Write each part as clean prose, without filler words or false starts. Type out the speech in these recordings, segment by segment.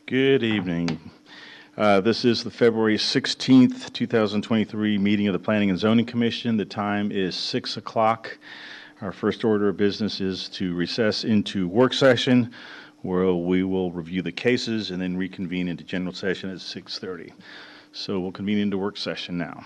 Good evening. This is the February 16th, 2023 meeting of the Planning and Zoning Commission. The time is 6 o'clock. Our first order of business is to recess into work session, where we will review the cases and then reconvene into general session at 6:30. So we'll convene into work session now.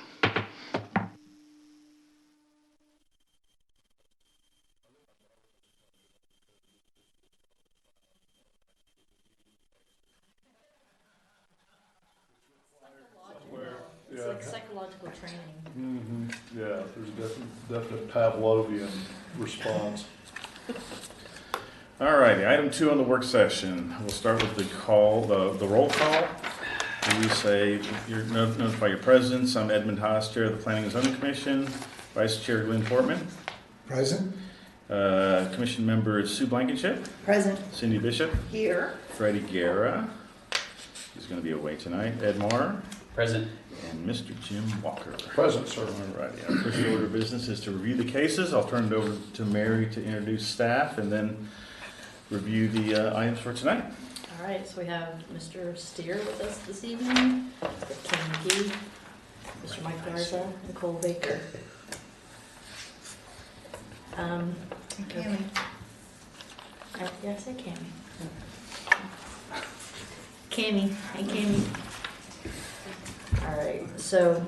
It's like psychological training. Yeah, there's definite Pavlovian response. All righty, item 2 on the work session. We'll start with the roll call. We say you're notify your presence. I'm Edmund Haas, Chair of the Planning and Zoning Commission. Vice Chair Glenn Portman. Present. Commission members Sue Blankenship. Present. Cindy Bishop. Here. Freddie Guerra. He's going to be away tonight. Ed Marr. Present. And Mr. Jim Walker. Present, sir. All righty. Our first order of business is to review the cases. I'll turn it over to Mary to introduce staff and then review the items for tonight. All right, so we have Mr. Steer with us this evening, Ken McGee, Mr. Mike Garza, and Cole Baker. Cammy. Yes, I Cammy. Cammy, hey Cammy. All right, so,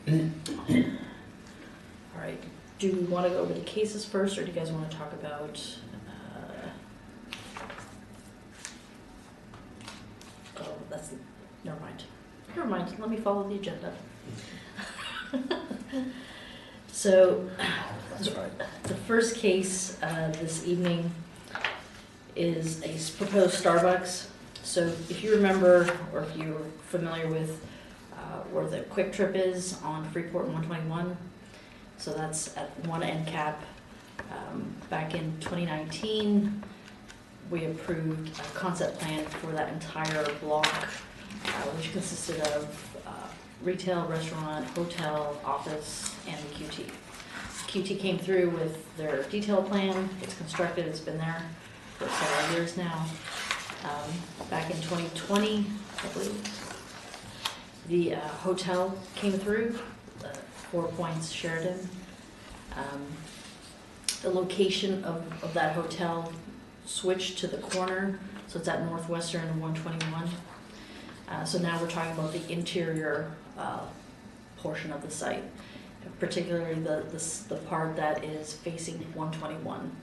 all right, do we want to go over the cases first, or do you guys want to talk about, oh, that's, never mind, let me follow the agenda. So, That's right. the first case this evening is a proposed Starbucks. So if you remember, or if you're familiar with where the Quick Trip is on Freeport 121, so that's at one end cap. Back in 2019, we approved a concept plan for that entire block, which consisted of retail, restaurant, hotel, office, and the QT. QT came through with their detailed plan. It's constructed, it's been there for several years now. Back in 2020, I believe, the hotel came through, 4 Points Sheridan. The location of that hotel switched to the corner, so it's at Northwestern and 121. So now we're talking about the interior portion of the site, particularly the part that is facing 121.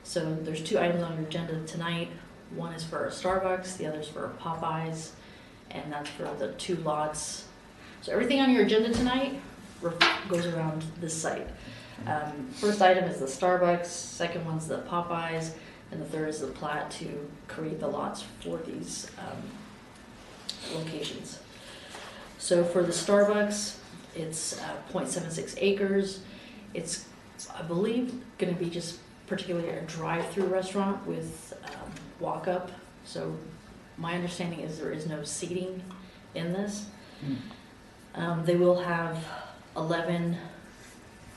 So there's 2 items on your agenda tonight. One is for a Starbucks, the other is for a Popeyes, and that's for the 2 lots. So everything on your agenda tonight goes around this site. First item is the Starbucks, second one's the Popeyes, and the third is the plat to create the lots for these locations. So for the Starbucks, it's 0.76 acres. It's, I believe, going to be just particularly a drive-through restaurant with walk-up. So my understanding is there is no seating in this. They will have 11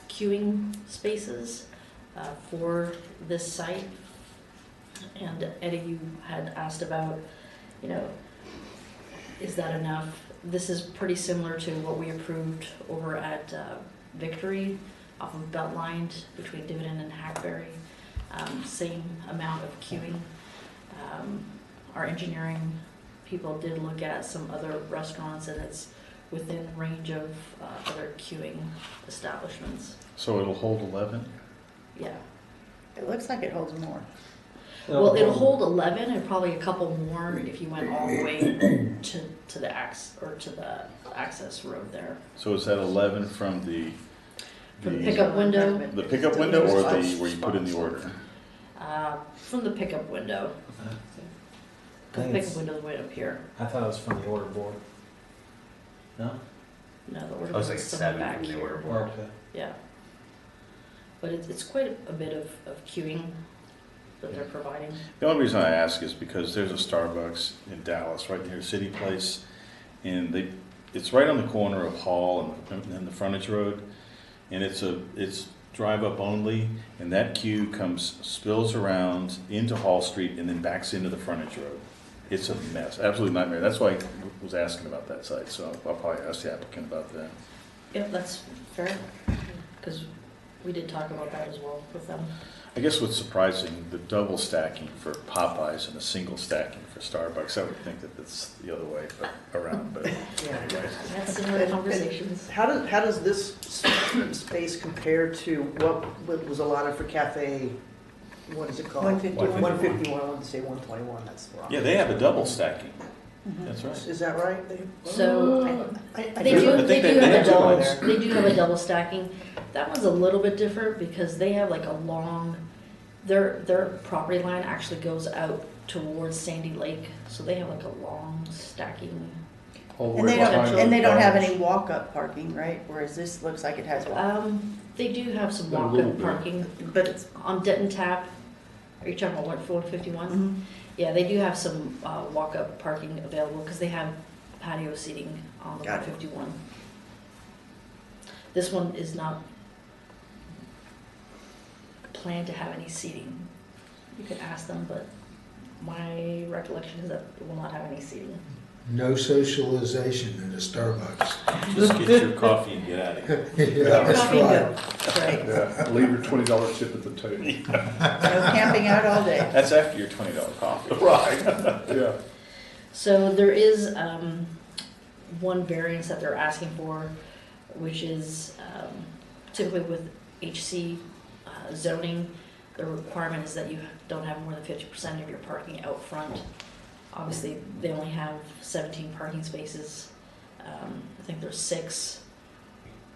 queuing spaces for this site. And Eddie, you had asked about, is that enough? This is pretty similar to what we approved over at Victory off of Beltline between Dividend and Hackberry. Same amount of queuing. Our engineering people did look at some other restaurants, and it's within range of other queuing establishments. So it'll hold 11? Yeah. It looks like it holds more. Well, it'll hold 11 and probably a couple more if you went all the way to the access road there. So is that 11 from the Pickup window? The pickup window or where you put in the order? From the pickup window. The pickup window's way up here. I thought it was from the order board. No? No, the order I was board's like somewhere 7 back from the here. order board. Okay. Yeah. But it's quite a bit of queuing that they're providing. The only reason I ask is because there's a Starbucks in Dallas, right near City Place, and it's right on the corner of Hall and the frontage road, and it's drive up only, and that queue spills around into Hall Street and then backs into the frontage road. It's a mess, absolute nightmare. That's why I was asking about that site, so I'll probably ask the applicant about that. Yep, that's fair, because we did talk about that as well with them. I guess what's surprising, the double stacking for Popeyes and the single stacking for Starbucks, I would think that it's the other way around, but anyways. We had similar conversations. How does this space compare to what was allotted for Cafe, what is it called? 151. 151, I wanted to say 121, that's wrong. Yeah, they have a double stacking. That's right. Is that right? So, I They guess- do, I they think do they have a do double, one there. they do have a double stacking. That one's a little bit different because they have like a long, their property line actually goes out towards Sandy Lake, so they have like a long stacking. All the And way they don't, behind and they don't have McDonald's. any walk-up parking, right? Whereas this looks like it has walk. They do have some A little walk-up bit. parking, But it's, on Denton Tap. Are you talking about 151? mhm. Yeah, they do have some walk-up parking available because they have patio seating on the Got it. 151. This one is not planned to have any seating. You could ask them, but my recollection is that it will not have any seating. No socialization in a Starbucks. Just get your coffee and get out of here. Yeah, that's Coffee and right. go. Right. Yeah, leave your $20 tip at the table. No camping out all day. That's after your $20 coffee. Right, yeah. So there is one variance that they're asking for, which is typically with HC zoning, the requirement is that you don't have more than 50% of your parking out front. Obviously, they only have 17 parking spaces. I think there's 6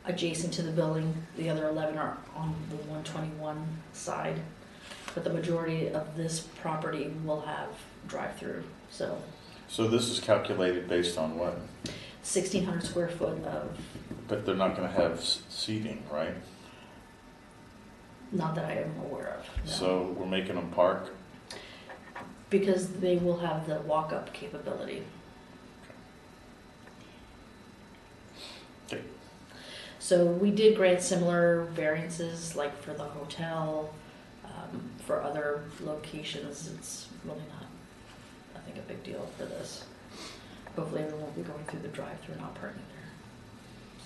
adjacent to the building. The other 11 are on the 121 side. But the majority of this property will have drive-through, so So this is calculated based on what? 1,600 square foot of, But they're not gonna have seating, right? not that I am aware of, no. So we're making them park? Because they will have the walk-up capability. Okay. So we did grant similar variances, like for the hotel, for other locations. It's really not, I think, a big deal for this. Hopefully everyone will be going through the drive-through, not parking there.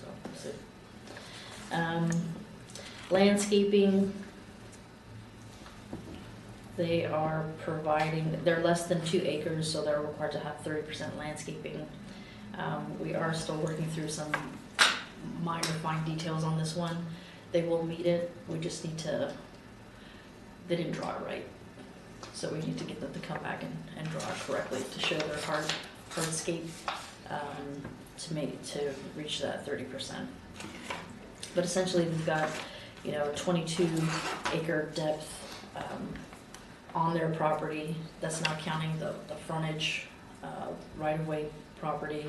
So, we'll see. Landscaping, they are providing, they're less than 2 acres, so they're required to have 30% landscaping. We are still working through some minor fine details on this one. They will meet it, we just need to, they didn't draw it right. So we need to get them to come back and draw it correctly to show their hardscape, to reach that 30%. But essentially, we've got, 22 acre depth on their property. That's not counting the frontage, right-of-way property,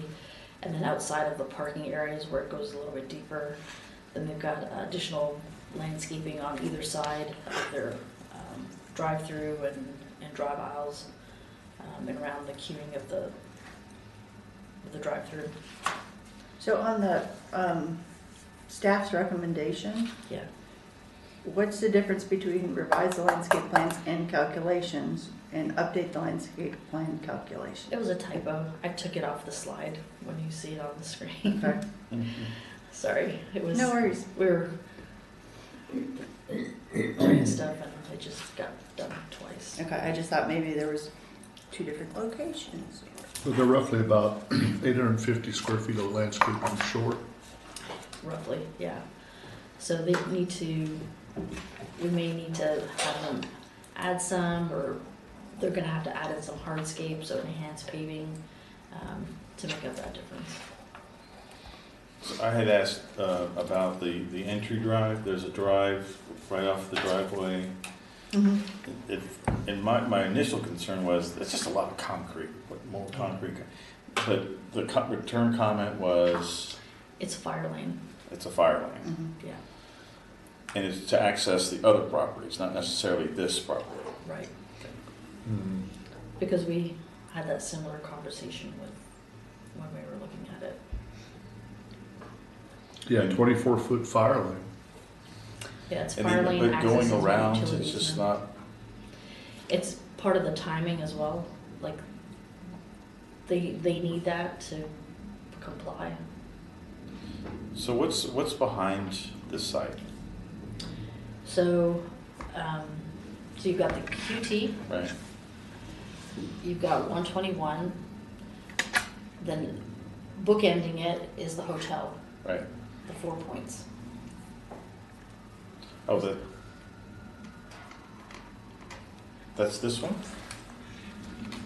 and then outside of the parking areas where it goes a little bit deeper. Then they've got additional landscaping on either side of their drive-through and drive aisles, and around the queuing of the drive-through. So on the staff's recommendation, Yeah. what's the difference between revise the landscape plans and calculations and update the landscape plan calculation? It was a typo. I took it off the slide when you see it on the screen. Okay. Sorry, it was. No worries. We were doing stuff and it just got done twice. Okay, I just thought maybe there was 2 different locations. So they're roughly about 850 square feet of landscaping short. Roughly, yeah. So they need to, we may need to have them add some, or they're gonna have to add in some hardscape, so enhanced paving, to make up that difference. So I had asked about the entry drive. There's a drive right off the driveway. Mm-hmm. And my initial concern was, it's just a lot of concrete, more concrete. But the return comment was, It's a fire lane, it's a fire lane. Mm-hmm. yeah, And it's to access the other properties, not necessarily this property. right. Because we had that similar conversation with, when we were looking at it. Yeah, 24-foot fire lane. Yeah, it's And fire then, lane but access. going is where around, utilities it's just and- not, It's part of the timing as well, like they need that to comply. So what's behind this site, So, so you've got the QT, right? you've got 121, then bookending it is the hotel, Right. the 4 points. Oh, that's this one?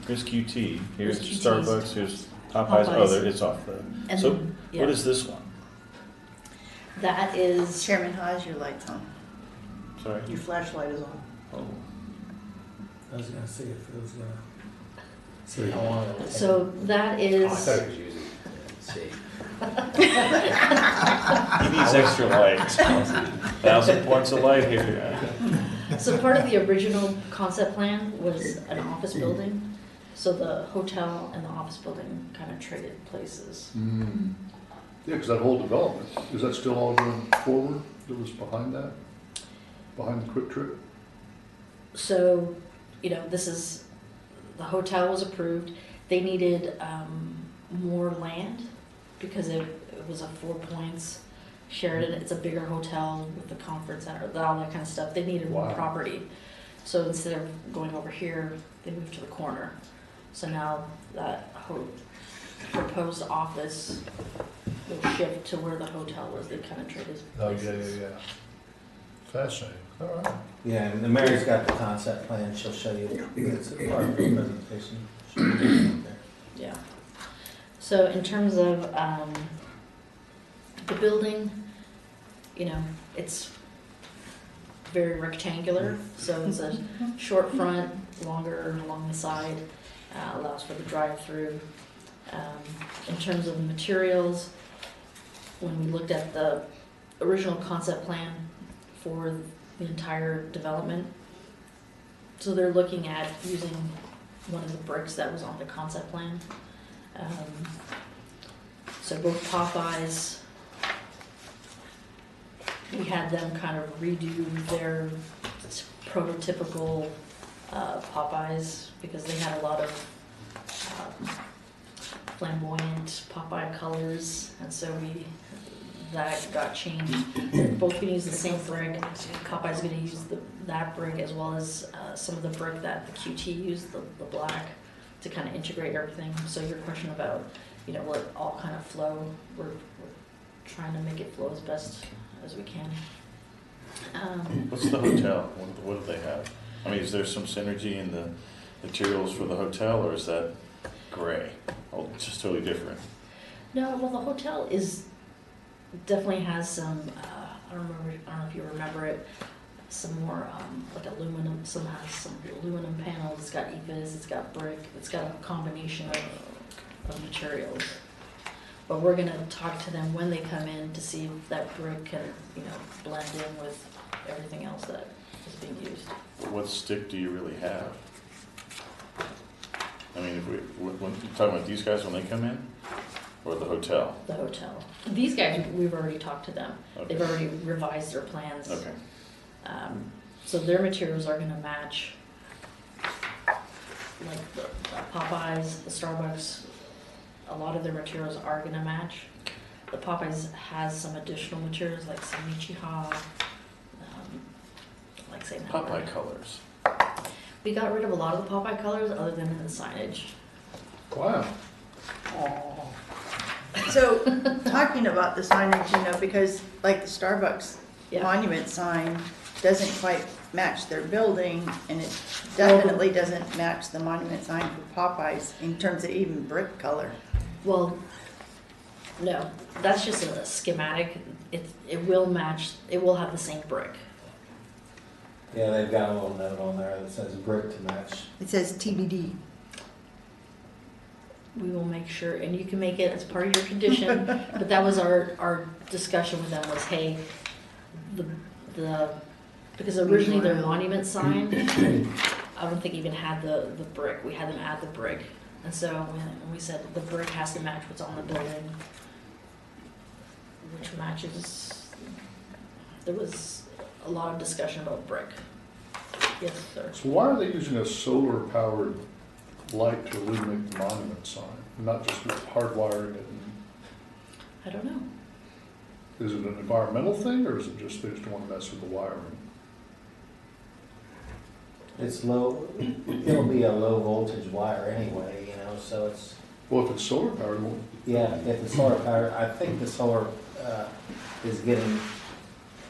Here's QT, here's Here's QT's. Starbucks, here's Popeyes, oh, Popeyes. it's off the, And so then, yeah. what is this one? That is, Chairman Hawes, your light's on. Sorry? Your flashlight is on. Oh, I was gonna see if it was gonna, see how long it'll take. so that Oh, I is, thought it was using, see. he needs extra light. 1,000 points of light here. so part of the original concept plan was an office building. So the hotel and the office building kind of traded places. Mm. Yeah, because that whole development, is that still all going forward that was behind that? Behind the Quick Trip? So, you know, this is, the hotel was approved. They needed more land because it was a 4 points. Sheridan, it's a bigger hotel with the conference center, all that kind of stuff. They needed more Wow. property. So instead of going over here, they moved to the corner. So now that proposed office will shift to where the hotel was. They kind of traded Oh, places. yeah. Fascinating, all right. Yeah, and Mary's got the concept plan, she'll show you, it's a part of the presentation. She'll do it there. Yeah. So in terms of the building, you know, it's very rectangular. So it's a short front, longer along the side, allows for the drive-through. In terms of the materials, when we looked at the original concept plan for the entire development, so they're looking at using one of the bricks that was on the concept plan. So both Popeyes, we had them kind of redo their prototypical Popeyes because they had a lot of flamboyant Popeye colors, and so that got changed. They're both gonna use the same brick. Popeye's gonna use that brick as well as some of the brick that the QT used, the black, to kind of integrate everything. So your question about, you know, will it all kind of flow? We're trying to make it flow as best as we can. What's the hotel? What do they have? I mean, is there some synergy in the materials for the hotel, or is that gray? Oh, it's just totally different. No, well, the hotel definitely has some, I don't know if you remember it, some more like aluminum, some has some aluminum panels, it's got EVAs, it's got brick, it's got a combination of materials. But we're gonna talk to them when they come in to see if that brick can, you know, blend in with everything else that is being used. What stick do you really have? I mean, when you talking about these guys when they come in, or the hotel? The hotel. These guys, we've already talked to them. Okay. They've already revised their plans. Okay. So their materials are gonna match, like the Popeyes, the Starbucks, a lot of their materials are gonna match. The Popeyes has some additional materials like some Michiha, like say Popeye colors. We got rid of a lot of the Popeye colors other than in the signage. Wow. So, talking about the signage, you know, because like the Starbucks Yeah. monument sign doesn't quite match their building, and it definitely doesn't match the monument sign for Popeyes in terms of even brick color. Well, no, that's just a schematic. It will match, it will have the same brick. Yeah, they've got a little note on there that says brick to match. It says TBD. We will make sure, and you can make it as part of your condition, but that was our discussion with them was, hey, because originally their monument sign, I don't think even had the brick. We had them add the brick. And so when we said the brick has to match what's on the building, which matches, there was a lot of discussion about brick. Yes, sir. So why are they using a solar-powered light to illuminate the monument sign, not just hardwiring it? I don't know. Is it an environmental thing, or is it just they just don't want to mess with the wiring? It's low, it'll be a low voltage wire anyway, you know, so it's, Well, if it's solar powered, it won't. yeah, if the solar power, I think the solar is getting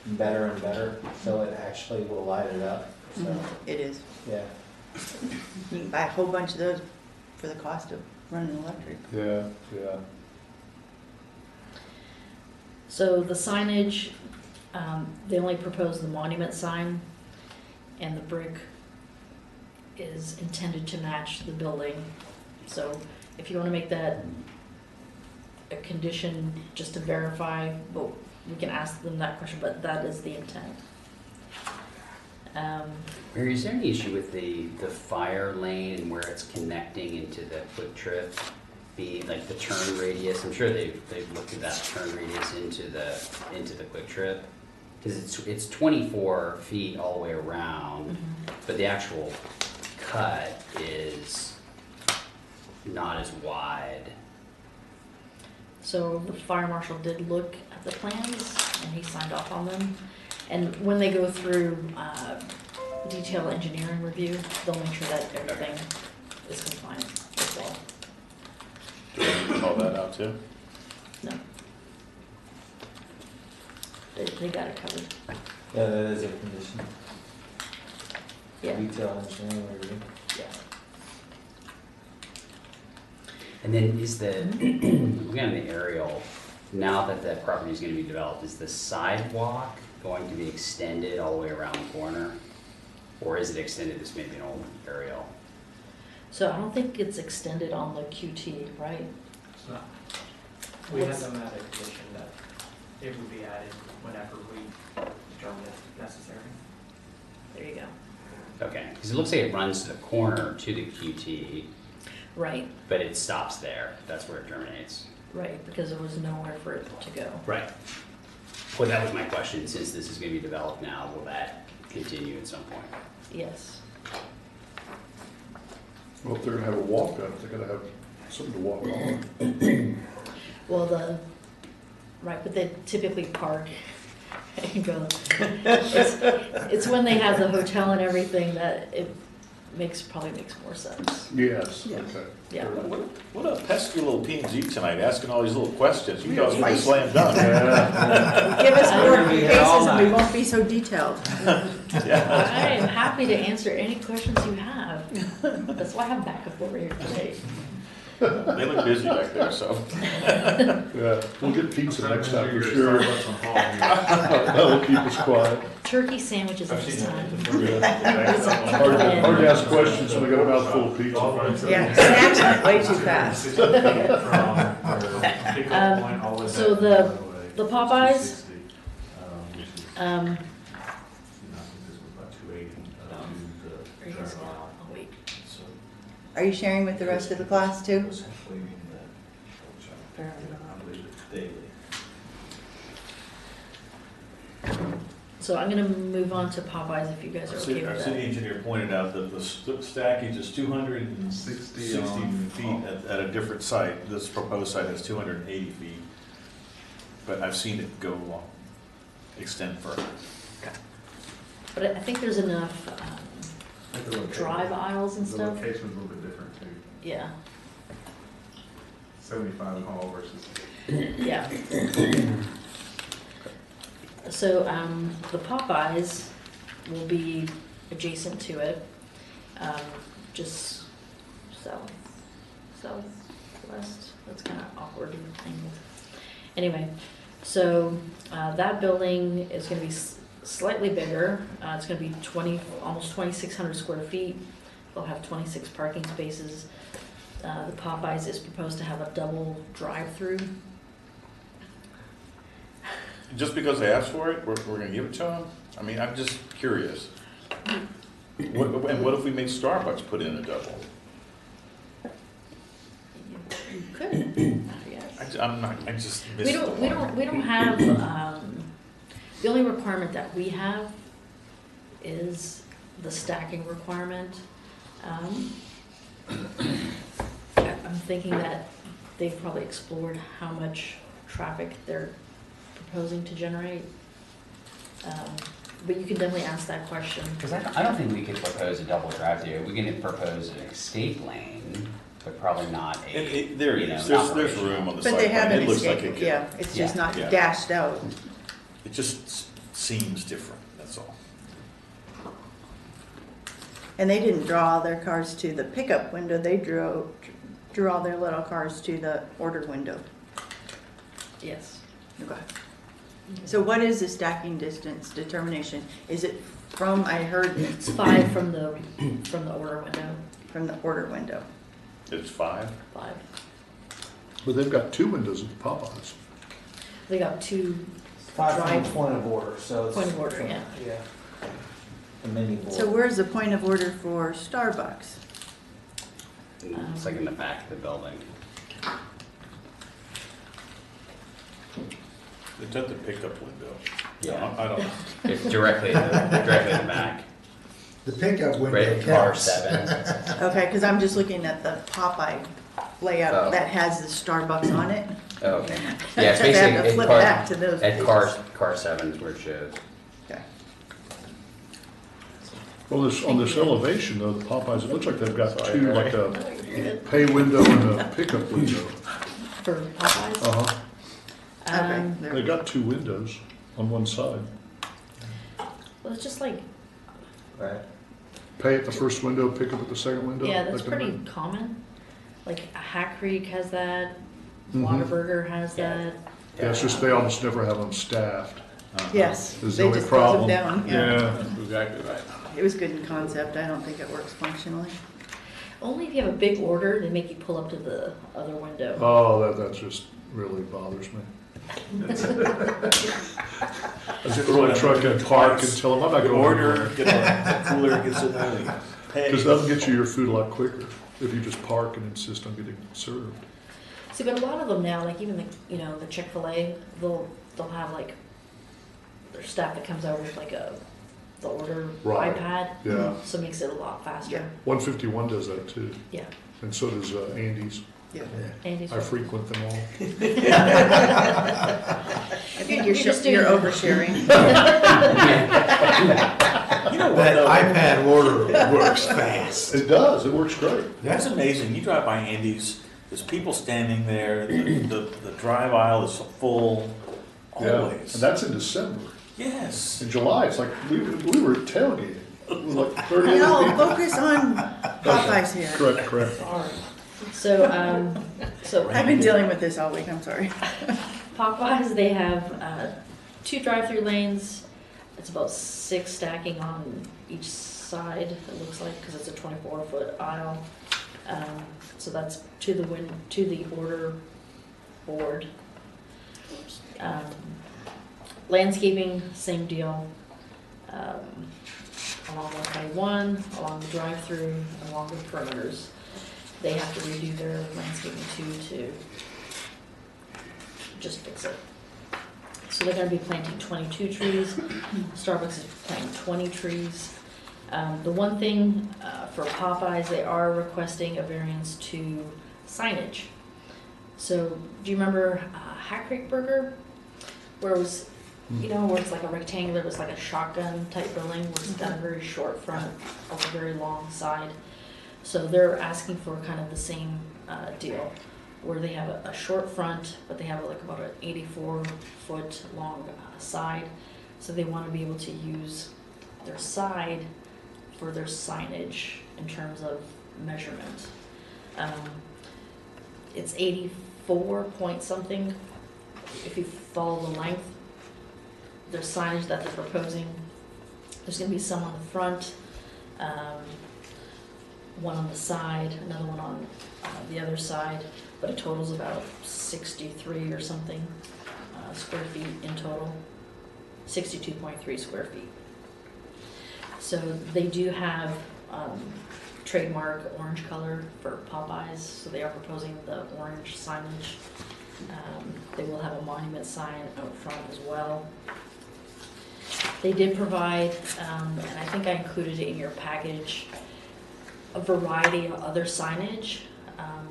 better and better, so it actually will light it up, so, It is. yeah. You can buy a whole bunch of those for the cost of running electric. Yeah, yeah. So the signage, they only proposed the monument sign, and the brick is intended to match the building. So if you want to make that a condition just to verify, but we can ask them that question, but that is the intent. Mary, is there any issue with the fire lane and where it's connecting into the quick trip? Being like the turn radius, I'm sure they've looked at that turn radius into the quick trip. Because it's 24 feet all the way around, but the actual cut is not as wide. So the fire marshal did look at the plans and he signed off on them. And when they go through detailed engineering review, they'll make sure that everything is compliant as well. Do we need to call that out too? No. They got it covered. Yeah, that is a condition. Yeah, Detail engineering review. yeah. And then is looking at the aerial, now that that property is going to be developed, is the sidewalk going to be extended all the way around the corner? Or is it extended as maybe an old aerial? So I don't think it's extended on the QT, right? It's not. We had them add a condition that it would be added whenever we determine it necessary. There you go. Okay, because it looks like it runs to the corner to the QT, Right, but it stops there. That's where it terminates. right, because there was nowhere for it to go. Right. Well, that was my question. Since this is going to be developed now, will that continue at some point? Yes. Well, if they're gonna have a walk up, they're gonna have something to walk on. Well, right, but they typically park and go. It's when they have the hotel and everything that it probably makes more sense. Yes, Yeah. okay. Yeah. What a pesky little P&Z tonight, asking all these little questions. You guys get a slam dunk. Give us more We're gonna be here all cases and we night. won't be so detailed. I am happy to answer any questions you have. That's why I'm back up over here today. They look busy back there, so. Yeah, we'll get pizza next time for sure. That'll keep us quiet. Turkey sandwiches next time. Hard to ask questions when we got a mouthful of pizza. Yeah, snacks went way too fast. So the Popeyes, are you guys going? I'll wait. Are you sharing with the rest of the class too? So I'm gonna move on to Popeyes if you guys are Our okay city with that. engineer pointed out that the stackage is 260 feet at a different site. This proposed site has 280 feet. But I've seen it go long, extend further. But I think there's enough drive aisles and The stuff. location's a little bit different too. Yeah, 75 Hall versus. yeah. So the Popeyes will be adjacent to it, just southwest. That's kind of awkward angled. Anyway, so that building is going to be slightly bigger. It's going to be almost 2,600 square feet. They'll have 26 parking spaces. The Popeyes is proposed to have a double drive-through. Just because they asked for it, we're gonna give it to them? I mean, I'm just curious. And what if we made Starbucks put in a double? You could, yes. I just missed We the don't have, the only requirement that we have is the stacking requirement. thinking that they've probably explored how much traffic they're proposing to generate. But you can definitely ask that question. Because I don't think we could propose a double drive-through. We can propose an escape lane, but probably not a, There you it know, is, an there's operational. room on the But site they have plan. an It looks like it escape, could. yeah, it's just Yeah. not Yeah. dashed out. It just seems different, that's all. And they didn't draw all their cars to the pickup window, they drew all their little cars to the order window. Yes. Okay. So what is the stacking distance determination? Is it from, I heard, It's 5 from the order window. from the order window? It's 5? 5. But they've got 2 windows at Popeyes. They got 2 5 from Drive. the point of order, so it's. point of order, yeah. Yeah. The mini board. So where's the point of order for Starbucks? It's like in the back of the building. It's at the pickup window. Yeah. I don't know. It's directly in the back, The pickup window right at car counts. 7. Okay, because I'm just looking at the Popeye layout Oh. that has the Starbucks on it. Oh, okay. Yeah, it's I have to basically flip back to those at pages. car 7 is where it shows. Okay. Well, on this elevation though, the Popeyes, it looks like they've got Sorry, 2, Mary. like a No, you're good. pay window and a pickup window. For Popeyes? Uh-huh. Um, Okay. They've got 2 windows on one side. well, it's just like, Right. Pay at the first window, pick up at the second window. yeah, that's like the pretty men- common. Like Hack Creek has that, Mhm. Whataburger has that. Yeah, it's just they almost never have them staffed. Yes, Is the they only just close problem. them down. Yeah. Exactly right. It was good in concept, I don't think it works functionally. Only if you have a big order, they make you pull up to the other window. Oh, that just really bothers me. I just throw a truck in, park and tell them I'm not You going order, order. get the cooler, gets in there, you pay. Because that'll get you your food a lot quicker if you just park and insist on getting served. See, but a lot of them now, like even the Chick-fil-A, they'll have like their staff that comes over with like the order Right. iPad. Yeah. So it makes it a lot faster. Yeah. 151 does that too, Yeah. and so does Andy's. Yeah. Andy's. I frequent them all. I think You're just you're doing- oversharing. You know what, That though? iPad order works fast. It does, it works great. That's amazing. You drive by Andy's, there's people standing there, the drive aisle is full, Yeah, always. and that's in December. Yes. In July, it's like, we were tailgating. It was like 30 No, other people. focus on Popeyes here. Correct. Sorry. So I've been dealing with this all week, I'm sorry. Popeyes, they have 2 drive-through lanes. It's about 6 stacking on each side, it looks like, because it's a 24-foot aisle. So that's to the order board. Landscaping, same deal. Along 121, along the drive-through, along the perimeters. They have to redo their landscaping too to just fix it. So they're gonna be planting 22 trees. Starbucks is planting 20 trees. The one thing for Popeyes, they are requesting a variance to signage. So do you remember Hack Creek Burger? Where it was, where it's like a rectangular, it was like a shotgun type building, where it's got a very short front, a very long side. So they're asking for kind of the same deal, where they have a short front, but they have like about an 84-foot long side. So they want to be able to use their side for their signage in terms of measurement. It's 84 point something. If you follow the length, their signage that they're proposing, there's going to be some on the front, one on the side, another one on the other side, but it totals about 63 or something square feet in total, 62.3 square feet. So they do have trademark orange color for Popeyes, so they are proposing the orange signage. They will have a monument sign out front as well. They did provide, and I think I included it in your package, a variety of other signage.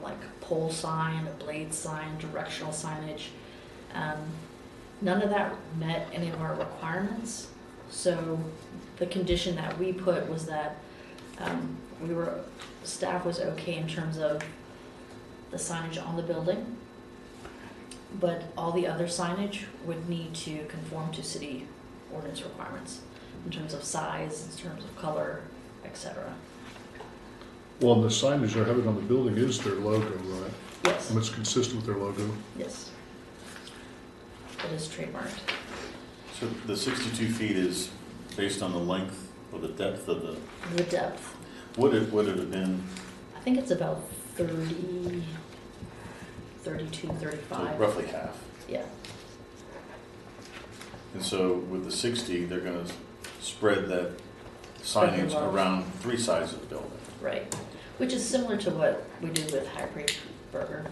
like pole sign, a blade sign, directional signage. None of that met any of our requirements. So the condition that we put was that staff was okay in terms of the signage on the building, but all the other signage would need to conform to city ordinance requirements in terms of size, in terms of color, etc. Well, and the signage they're having on the building is their logo, right? Yes, And it's consistent with their logo. yes. It is trademarked. So the 62 feet is based on the length or the depth of The depth, would it have been, I think it's about 30, 32, so 35. roughly half? Yeah, And so with the 60, they're gonna spread that signage love. around 3 sides of the building. right. Which is similar to what we did with High Creek Burger,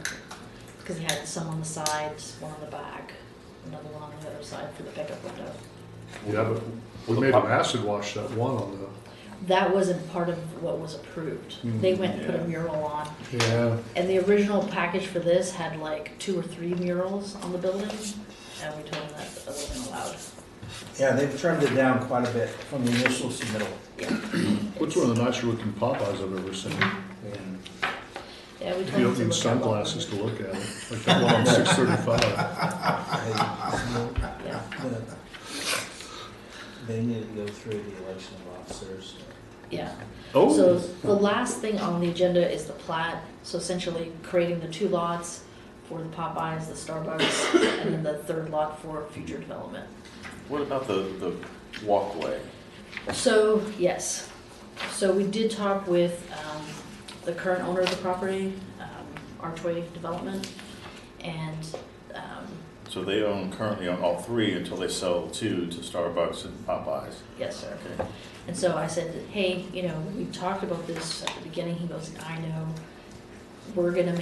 because he had some on the sides, one on the back, another one on the other side for the pickup window. Yeah, but we made them acid wash that one on the, That wasn't part of what was approved. They went and put a Yeah. mural on. yeah. And the original package for this had like 2 or 3 murals on the building, and we told them that it wasn't allowed. Yeah, they've trimmed it down quite a bit from the initial submittal. Yeah. Which one of the nicer looking Popeyes I've ever seen. And Yeah, we You told don't them need to look at what sunglasses to was- look at it, like that one on 635. Yeah, they need to go through the election of officers. yeah. Oh, So the last thing on the agenda is the plat, so essentially creating the 2 lots for the Popeyes, the Starbucks, and then the 3rd lot for future development. What about the walkway? So, yes, so we did talk with the current owner of the property, Archway Development, and So they currently own all 3 until they sell 2 to Starbucks and Popeyes. yes, sir. Okay. And so I said, hey, you know, we talked about this at the beginning. He goes, I know, we're gonna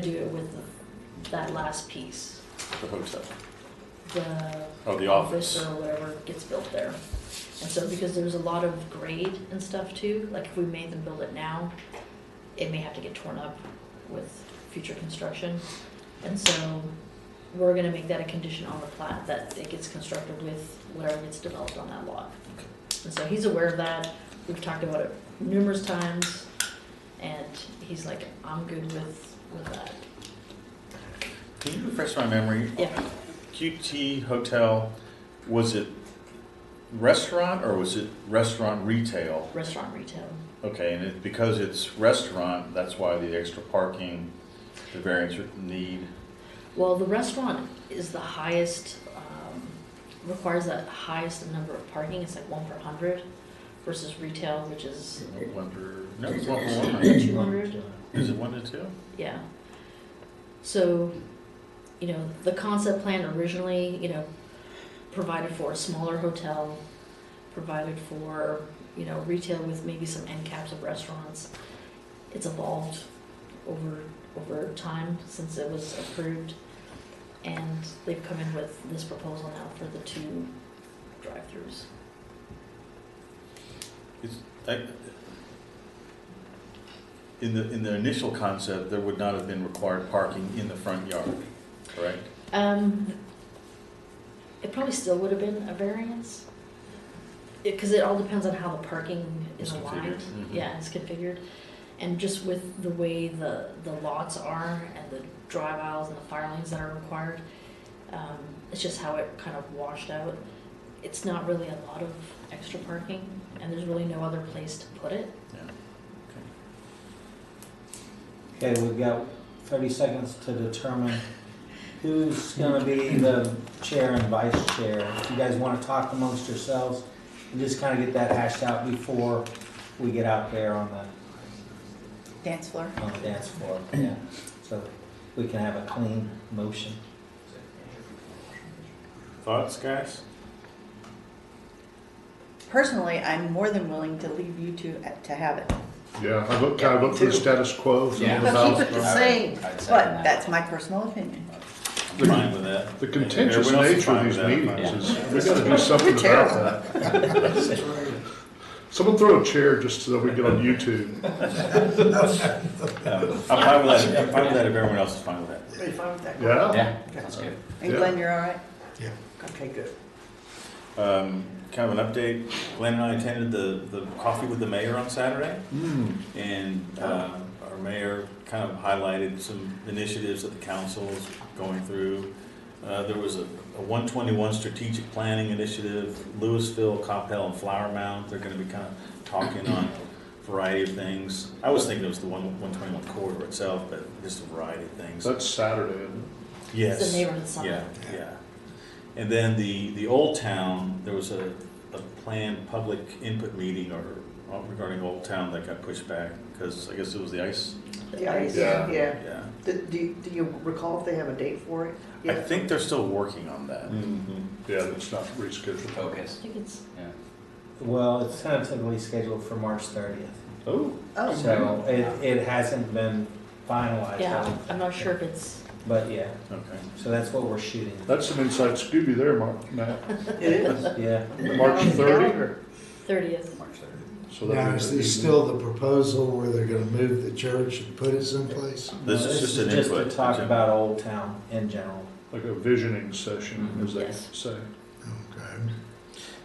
do it with that last piece, The hotel. the The office office. or whatever gets built there. And so because there's a lot of grade and stuff too, like if we made them build it now, it may have to get torn up with future construction. And so we're gonna make that a condition on the plat that it gets constructed with whatever gets developed on that lot. And so he's aware of that. We've talked about it numerous times, and he's like, I'm good with that. Can you refresh my memory? Yeah, QT Hotel, was it restaurant or was it restaurant retail? restaurant retail. Okay, and because it's restaurant, that's why the extra parking, the variance need. Well, the restaurant is the highest, requires the highest number of parking. It's like 1 per 100 versus retail, which is No, it's 1 for 1. 200. Is it 1 to 2? Yeah. So, you know, the concept plan originally, you know, provided for a smaller hotel, provided for, you know, retail with maybe some end caps of restaurants. It's evolved over time since it was approved. And they've come in with this proposal now for the 2 drive-throughs. In the initial concept, there would not have been required parking in the front yard, correct? It probably still would have been a variance. Because it all depends on how the parking is It's aligned. configured, mhm. Yeah, it's configured. And just with the way the lots are and the drive aisles and the fire lanes that are required, it's just how it kind of washed out. It's not really a lot of extra parking, and there's really no other place to put it. Yeah. Okay, we've got 30 seconds to determine who's gonna be the chair and vice chair. If you guys wanna talk amongst yourselves and just kinda get that hashed out before we get out there on the Dance floor. dance floor, yeah. So we can have a clean motion. Thoughts, guys? Personally, I'm more than willing to leave you to have it. yeah, can I vote for the status quo? Is that Yeah. what Keep about- it the same, I'd second but that. that's my personal opinion. I'm fine with that. The contentious Everyone else is nature of fine these with that, I'm meetings fine. is, we gotta do something You're about that. Someone throw a chair just so that we get on YouTube. I'm fine with that. I'm fine with that if everyone else is fine with that. Are you fine with that? Yeah? Yeah, that's good. And Yeah. Glenn, you're all right? Yeah. Okay, good. Kind of an update. Glenn and I attended the coffee with the mayor on Saturday, and our mayor kind of highlighted some initiatives that the council is going through. There was a 121 strategic planning initiative, Louisville, Coppell, and Flower Mound. They're going to be kind of talking on a variety of things. I was thinking it was the 121 corridor itself, but just a variety of things. That's Saturday, isn't it? Yes. It's the neighborhood summit. Yeah, yeah. And then the Old Town, there was a planned public input meeting regarding Old Town that got pushed back because I guess it was the ice. The ice, Yeah. yeah. Yeah. Do you recall if they have a date for it? I think they're still working on that. Yeah, it's not rescheduled. I Focus. think it's, Yeah. Well, it's tentatively scheduled for March 30th. Oh, Oh, So it hasn't been finalized, yeah, I'm not sure if it's, but yeah, Okay. so that's what we're shooting. that's some inside Scooby there, Matt. it is. Yeah. March 30? 30th. March 30th. So that Now, means is that this you- still the proposal where they're gonna move the church and put it someplace? This is just an input. to talk about Old Town in general. Like a visioning session, as they Yes. say. Okay.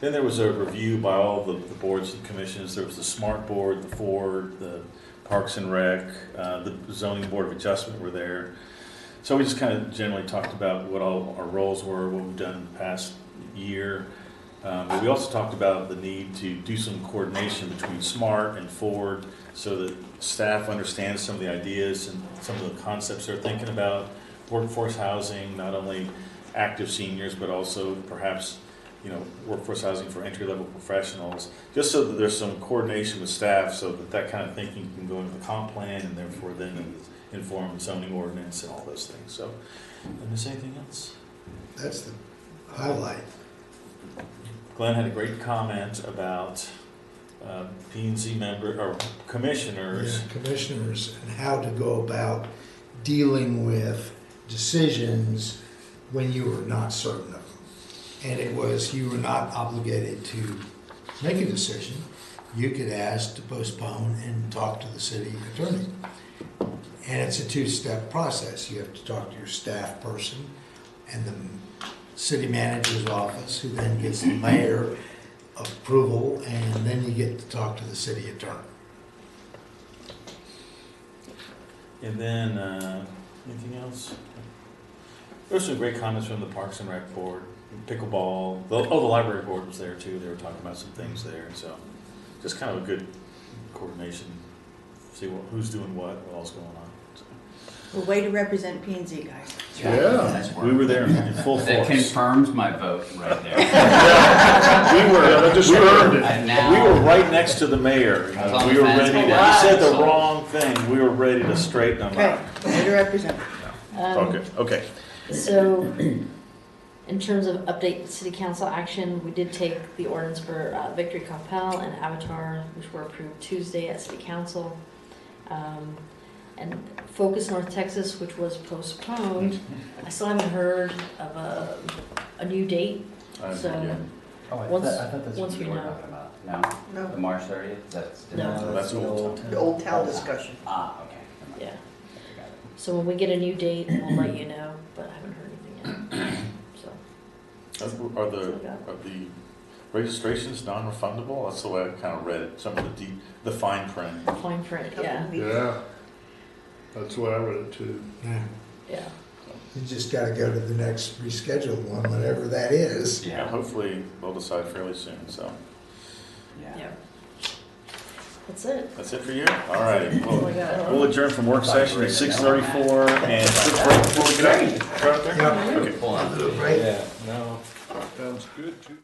Then there was a review by all the boards and commissions. There was the Smart Board, the Ford, the Parks and Rec, the Zoning Board of Adjustment were there. So we just kind of generally talked about what all our roles were, what we've done in the past year. But we also talked about the need to do some coordination between Smart and Ford so that staff understands some of the ideas and some of the concepts they're thinking about. Workforce housing, not only active seniors, but also perhaps, workforce housing for entry-level professionals, just so that there's some coordination with staff so that that kind of thinking can go into the comp plan and therefore then inform the zoning ordinance and all those things. So, did I miss anything else? That's the highlight. Glenn had a great comment about P&Z member or commissioners. Yeah, commissioners and how to go about dealing with decisions when you were not certain of them. And it was, you were not obligated to make a decision. You could ask to postpone and talk to the city attorney. And it's a two-step process. You have to talk to your staff person and the city manager's office, who then gets the mayor approval, and then you get to talk to the city attorney. And then, anything else? There were some great comments from the Parks and Rec Board, pickleball. The library board was there too. They were talking about some things there. So just kind of a good coordination, see who's doing what all's going on. So, Well, way to represent P and Z, guys. Yeah. Nice work. we were there in full That force. confirms my vote right there. That just earned it. And now, We were right next to the mayor. I was on We the were fence. ready. He Wow. said the So- wrong thing. We were ready to straighten him Okay, out. way to represent. Okay. Okay. So, in terms of update city council action, we did take the ordinance for Victory Coppell and Avatar, which were approved Tuesday at city council. And Focus North Texas, which was postponed, I still haven't heard of a new date. So, oh, Once- I thought that's once what we you were know. talking about. No, No, the March 30th, that's No. different. That's Old Town. the Old Town discussion. Ah, okay. yeah. Got it. So when we get a new date, we'll let you know, but I haven't heard anything yet. So, Are the registrations non-refundable? That's the way I kind of read it. Some of the fine print. fine print, yeah, Yeah. That's the way I read it too. Yeah. yeah. You just gotta go to the next rescheduled one, whatever that is. Yeah, hopefully they'll decide fairly soon. So Yeah. Yeah. That's it. that's it for you. All right. That's all I got. We'll adjourn from work session at 6:34 and quick break before we get out. Go out there? Yeah. Okay. Hold on. Right? Yeah, no. Sounds good too.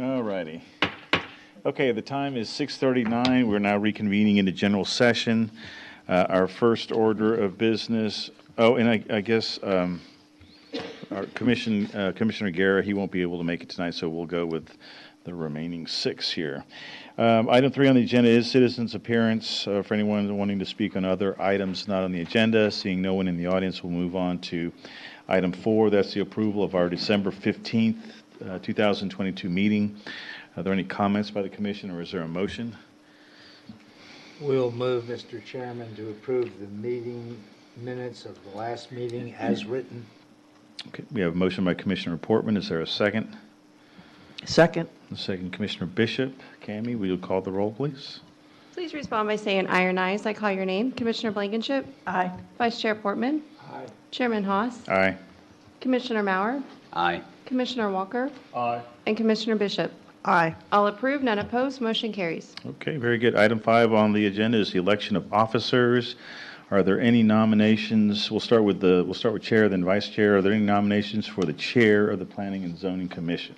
All righty. Okay, the time is 6:39. We're now reconvening into general session. Our first order of business, and I guess our Commissioner Guerra, he won't be able to make it tonight, so we'll go with the remaining 6 here. Item 3 on the agenda is citizens' appearance. For anyone wanting to speak on other items not on the agenda, seeing no one in the audience, we'll move on to item 4. That's the approval of our December 15th, 2022 meeting. Are there any comments by the commission, or is there a motion? We'll move, Mr. Chairman, to approve the meeting minutes of the last meeting as written. Okay, we have a motion by Commissioner Portman. Is there a second? Second. The second, Commissioner Bishop. Cammie, will you call the roll, please? Please respond by saying aye or ayes. I call your name. Commissioner Blankenship. Aye. Vice Chair Portman. Aye. Chairman Haas. Aye. Commissioner Maurer. Aye. Commissioner Walker. Aye. And Commissioner Bishop. Aye. All approved, none opposed, motion carries. Okay, very good. Item 5 on the agenda is the election of officers. Are there any nominations? We'll start with chair, then vice chair. Are there any nominations for the chair of the Planning and Zoning Commission?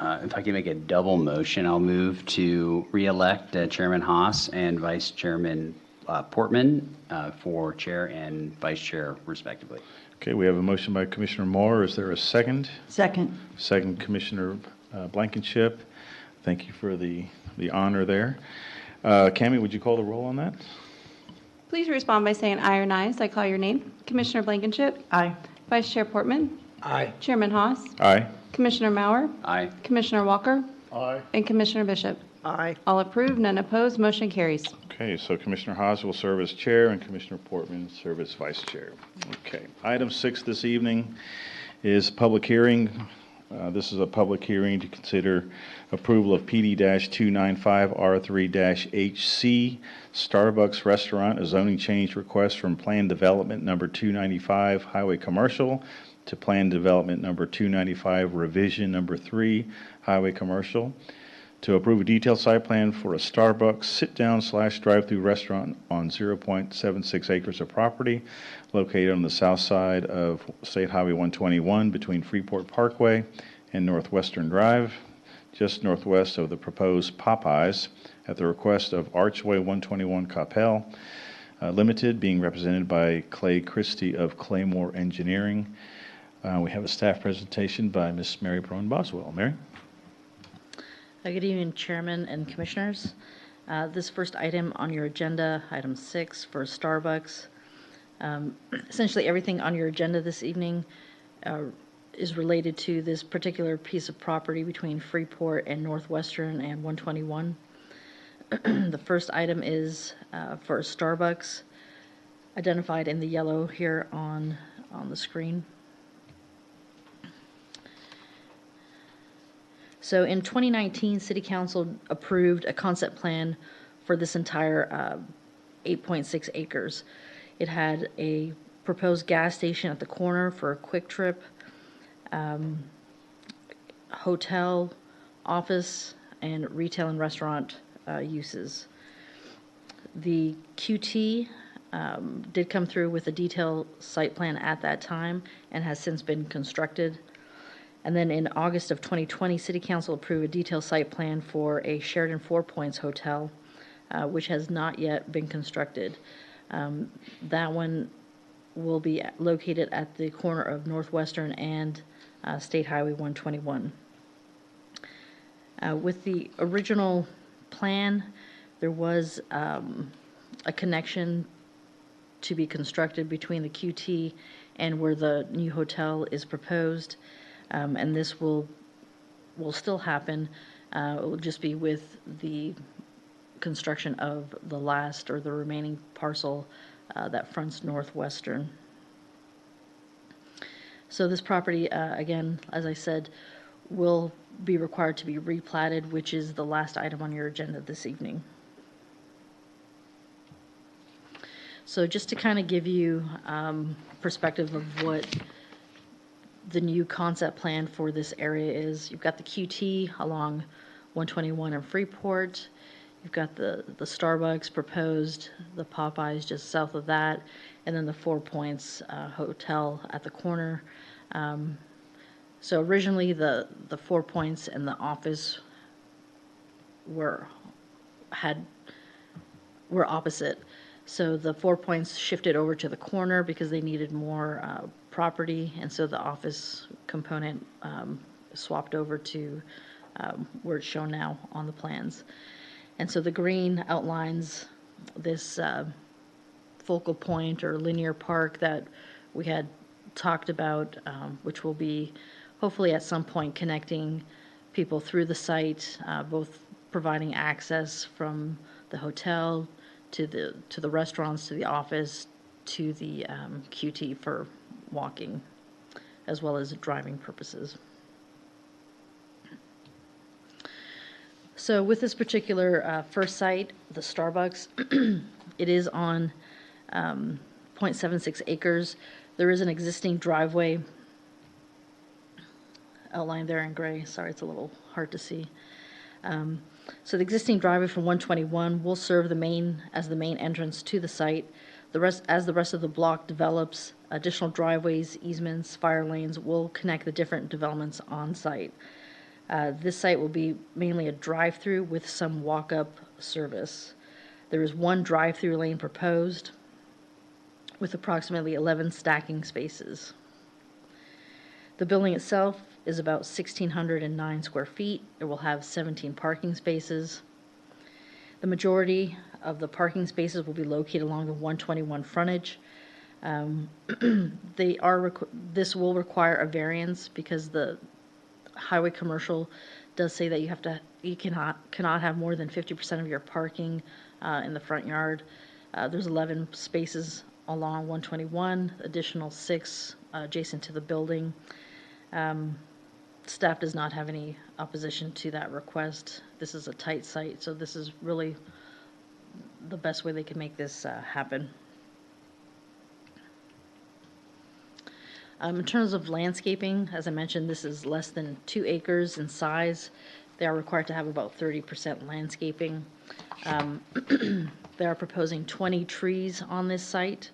If I can make a double motion, I'll move to re-elect Chairman Haas and Vice Chairman Portman for chair and vice chair respectively. Okay, we have a motion by Commissioner Moore. Is there a second? Second. Second, Commissioner Blankenship. Thank you for the honor there. Cammie, would you call the roll on that? Please respond by saying aye or ayes. I call your name. Commissioner Blankenship. Aye. Vice Chair Portman. Aye. Chairman Haas. Aye. Commissioner Maurer. Aye. Commissioner Walker. Aye. And Commissioner Bishop. Aye. All approved, none opposed, motion carries. Okay, so Commissioner Haas will serve as chair and Commissioner Portman serve as vice chair. Okay, item 6 this evening is public hearing. This is a public hearing to consider approval of PD-295R3-HC Starbucks Restaurant, a zoning change request from Plan Development Number 295 Highway Commercial to Plan Development Number 295 Revision Number 3 Highway Commercial, to approve a detailed site plan for a Starbucks sit-down/drive-through restaurant on 0.76 acres of property located on the south side of State Highway 121 between Freeport Parkway and Northwestern Drive, just northwest of the proposed Popeyes, at the request of Archway 121 Coppell Limited, being represented by Clay Christie of Claymore Engineering. We have a staff presentation by Ms. Mary Brown Boswell. Mary? Good evening, Chairman and Commissioners. This first item on your agenda, item 6 for Starbucks. Essentially, everything on your agenda this evening is related to this particular piece of property between Freeport and Northwestern and 121. The first item is for Starbucks, identified in the yellow here on the screen. So in 2019, City Council approved a concept plan for this entire 8.6 acres. It had a proposed gas station at the corner for a Quick Trip, hotel, office, and retail and restaurant uses. The QT did come through with a detailed site plan at that time and has since been constructed. And then in August of 2020, City Council approved a detailed site plan for a Sheraton Four Points hotel, which has not yet been constructed. That one will be located at the corner of Northwestern and State Highway 121. With the original plan, there was a connection to be constructed between the QT and where the new hotel is proposed. And this will still happen. It will just be with the construction of the last or the remaining parcel that fronts Northwestern. So this property, again, as I said, will be required to be replatted, which is the last item on your agenda this evening. So just to kind of give you perspective of what the new concept plan for this area is, you've got the QT along 121 and Freeport. You've got the Starbucks proposed, the Popeyes just south of that, and then the Four Points Hotel at the corner. So originally, the 4 Points and the office were opposite. So the 4 Points shifted over to the corner because they needed more property, and so the office component swapped over to where it's shown now on the plans. And so the green outlines this focal point or linear park that we had talked about, which will be hopefully at some point connecting people through the site, both providing access from the hotel to the restaurants, to the office, to the QT for walking, as well as driving purposes. So with this particular first site, the Starbucks, it is on 0.76 acres. There is an existing driveway outlined there in gray. Sorry, it's a little hard to see. So the existing driveway from 121 will serve the main entrance to the site. As the rest of the block develops, additional driveways, easements, fire lanes will connect the different developments on site. This site will be mainly a drive-through with some walk-up service. There is one drive-through lane proposed with approximately 11 stacking spaces. The building itself is about 1,609 square feet. It will have 17 parking spaces. The majority of the parking spaces will be located along the 121 frontage. This will require a variance because the highway commercial does say that you cannot have more than 50% of your parking in the front yard. There's 11 spaces along 121, additional 6 adjacent to the building. Staff does not have any opposition to that request. This is a tight site, so this is really the best way they can make this happen. In terms of landscaping, as I mentioned, this is less than 2 acres in size. They are required to have about 30% landscaping. They are proposing 20 trees on this site.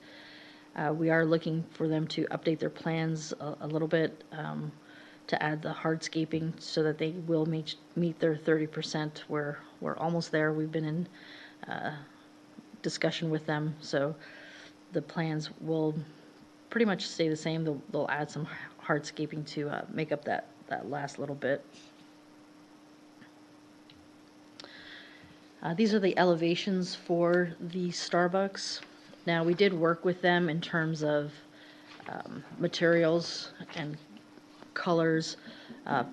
We are looking for them to update their plans a little bit to add the hardscaping so that they will meet their 30%. We're almost there. We've been in discussion with them, so the plans will pretty much stay the same. They'll add some hardscaping to make up that last little bit. These are the elevations for the Starbucks. Now, we did work with them in terms of materials and colors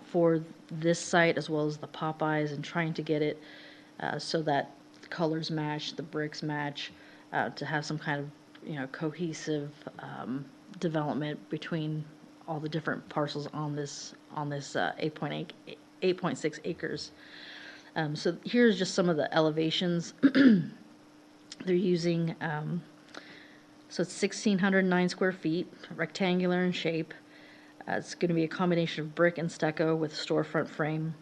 for this site, as well as the Popeyes, and trying to get it so that the colors match, the bricks match, to have some kind of cohesive development between all the different parcels on this 8.6 acres. So here's just some of the elevations. They're using, so it's 1,609 square feet, rectangular in shape. It's going to be a combination of brick and stucco with storefront frame.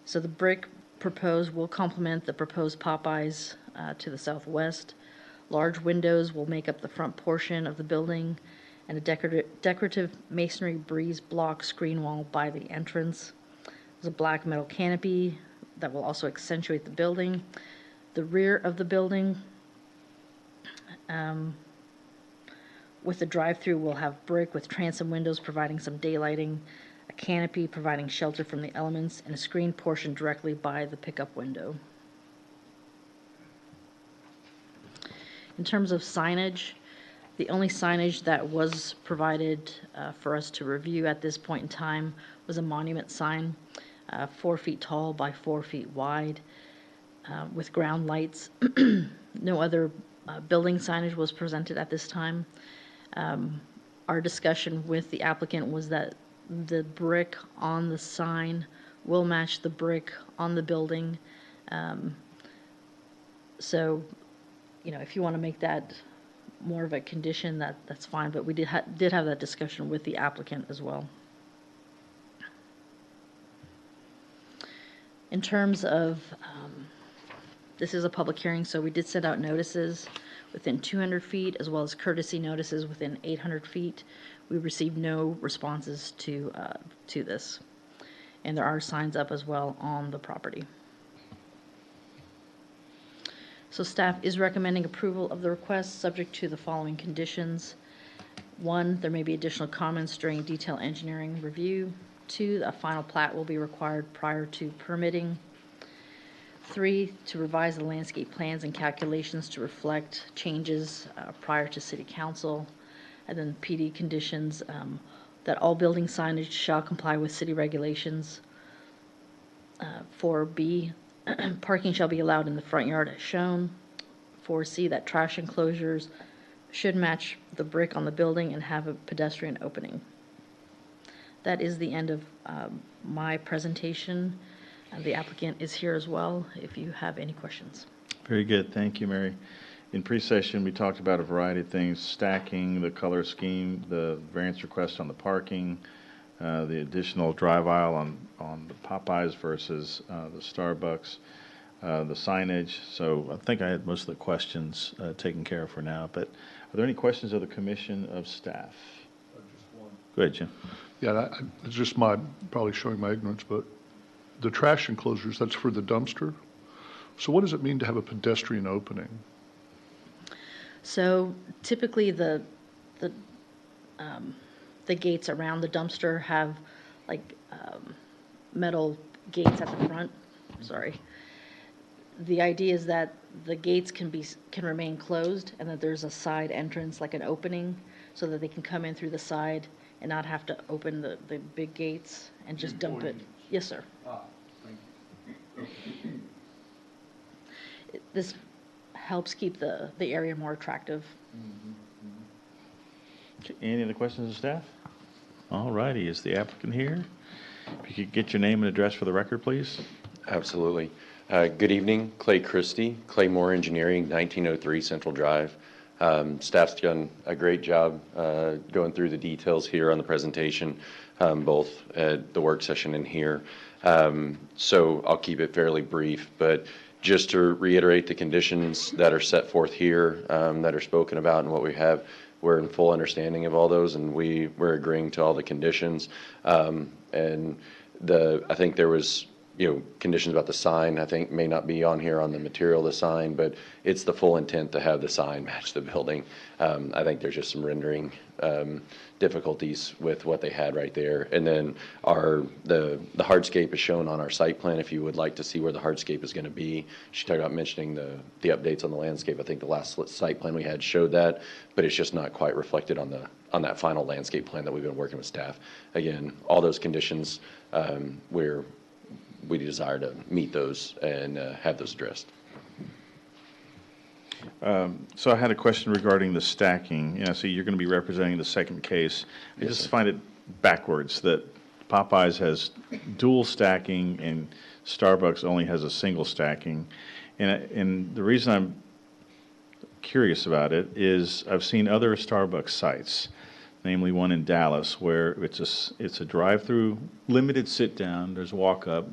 So the brick proposed will complement the proposed Popeyes to the southwest. Large windows will make up the front portion of the building, and a decorative masonry breeze block screen wall by the entrance. There's a black metal canopy that will also accentuate the building. The rear of the building, with the drive-through, will have brick with transom windows providing some daylighting, a canopy providing shelter from the elements, and a screen portion directly by the pickup window. In terms of signage, the only signage that was provided for us to review at this point in time was a monument sign, 4 feet tall by 4 feet wide, with ground lights. No other building signage was presented at this time. Our discussion with the applicant was that the brick on the sign will match the brick on the building. So, if you want to make that more of a condition, that's fine, but we did have that discussion with the applicant as well. In terms of, this is a public hearing, so we did send out notices. within 200 feet, as well as courtesy notices within 800 feet. We received no responses to this. And there are signs up as well on the property. So staff is recommending approval of the request, subject to the following conditions. 1, there may be additional comments during detail engineering review. 2, a final plat will be required prior to permitting. 3, to revise the landscape plans and calculations to reflect changes prior to city council. And then PD conditions, that all building signage shall comply with city regulations. 4B, parking shall be allowed in the front yard as shown. 4C, that trash enclosures should match the brick on the building and have a pedestrian opening. That is the end of my presentation. The applicant is here as well if you have any questions. Very good. Thank you, Mary. In pre-session, we talked about a variety of things: stacking, the color scheme, the variance request on the parking, the additional drive aisle on the Popeyes versus the Starbucks, the signage. So I think I had most of the questions taken care of for now. But are there any questions of the commission of staff? Just one. Go ahead, Jim. Yeah, it's just probably showing my ignorance, but the trash enclosures, that's for the dumpster. So what does it mean to have a pedestrian opening? So typically the gates around the dumpster have like metal gates at the front. Sorry. The idea is that the gates can remain closed and that there's a side entrance, like an opening, so that they can come in through the side and not have to open the big gates and just dump it. Yes, sir. Thank you. This helps keep the area more attractive. Okay, any other questions of staff? All righty. Is the applicant here? If you could get your name and address for the record, please. Absolutely. Good evening, Clay Christie, Claymore Engineering, 1903 Central Drive. Staff's done a great job going through the details here on the presentation, both at the work session and here. So I'll keep it fairly brief, but just to reiterate the conditions that are set forth here, that are spoken about and what we have, we're in full understanding of all those, and we're agreeing to all the conditions. And I think there was, conditions about the sign, I think may not be on here on the material of the sign, but it's the full intent to have the sign match the building. I think there's just some rendering difficulties with what they had right there. And then the hardscape is shown on our site plan if you would like to see where the hardscape is going to be. She talked about mentioning the updates on the landscape. I think the last site plan we had showed that, but it's just not quite reflected on that final landscape plan that we've been working with staff. Again, all those conditions, we desire to meet those and have those addressed. So I had a question regarding the stacking. So you're going to be representing the second case. I Yes, just sir. find it backwards that Popeyes has dual stacking and Starbucks only has a single stacking. And the reason I'm curious about it is I've seen other Starbucks sites, namely one in Dallas, where it's a drive-through, limited sit-down, there's walk-up,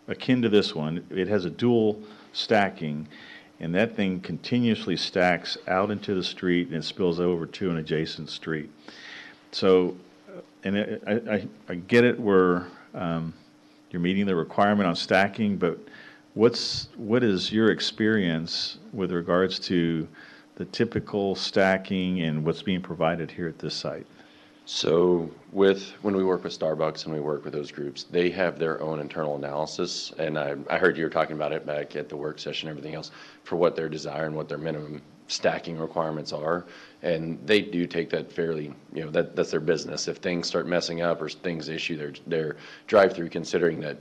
akin to this one. It has a dual stacking, and that thing continuously stacks out into the street and it spills over to an adjacent street. So, and I get it where you're meeting the requirement on stacking, but what is your experience with regards to the typical stacking and what's being provided here at this site? So when we work with Starbucks and we work with those groups, they have their own internal analysis. And I heard you were talking about it back at the work session and everything else for what their desire and what their minimum stacking requirements are. And they do take that fairly, that's their business. If things start messing up or things issue their drive-through, considering that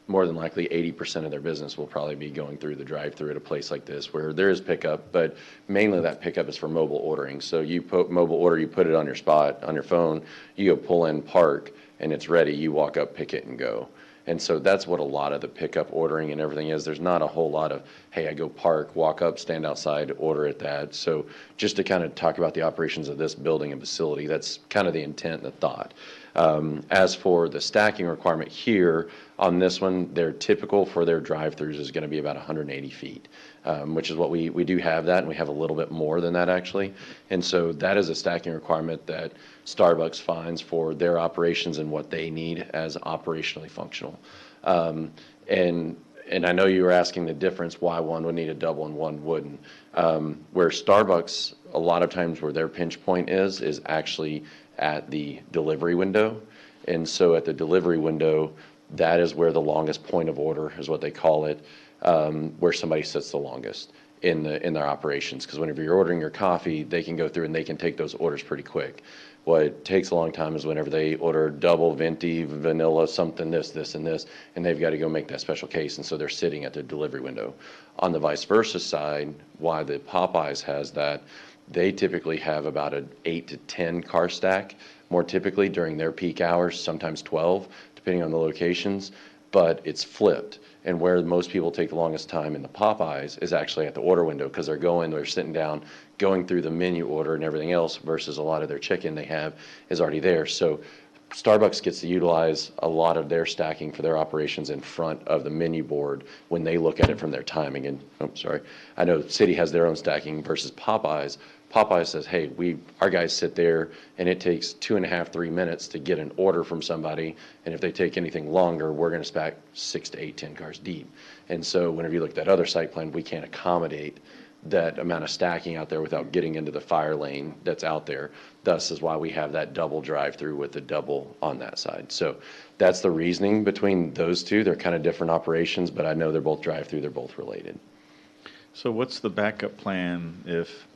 more than likely 80% of their business will probably be going through the drive-through at a place like this where there is pickup, but mainly that pickup is for mobile ordering. So you put mobile order, you put it on your spot, on your phone, you go pull in, park, and it's ready. You walk up, pick it, and go. And so that's what a lot of the pickup ordering and everything is. There's not a whole lot of, hey, I go park, walk up, stand outside, order at that. So just to kind of talk about the operations of this building and facility, that's kind of the intent and the thought. As for the stacking requirement here, on this one, their typical for their drive-throughs is going to be about 180 feet, which is what we do have that, and we have a little bit more than that actually. And so that is a stacking requirement that Starbucks finds for their operations and what they need as operationally functional. And I know you were asking the difference, why one would need a double and one wouldn't. Where Starbucks, a lot of times where their pinch point is actually at the delivery window. And so at the delivery window, that is where the longest point of order is what they call it, where somebody sits the longest in their operations. Because whenever you're ordering your coffee, they can go through and they can take those orders pretty quick. What takes a long time is whenever they order double, venti, vanilla, something, this, and this, and they've got to go make that special case, and so they're sitting at the delivery window. On the vice versa side, why the Popeyes has that, they typically have about an 8 to 10 car stack, more typically during their peak hours, sometimes 12, depending on the locations, but it's flipped. And where most people take the longest time in the Popeyes is actually at the order window, because they're sitting down, going through the menu order and everything else, versus a lot of their chicken they have is already there. So Starbucks gets to utilize a lot of their stacking for their operations in front of the menu board when they look at it from their timing. And I know City has their own stacking versus Popeyes. Popeye says, hey, our guys sit there, and it takes 2.5, 3 minutes to get an order from somebody, and if they take anything longer, we're going to stack 6 to 8, 10 cars deep. And so whenever you look at that other site plan, we can't accommodate that amount of stacking out there without getting into the fire lane that's out there. Thus is why we have that double drive-through with the double on that side. So that's the reasoning between those two. They're kind of different operations, but I know they're both drive-through. They're both related. So what's the backup plan if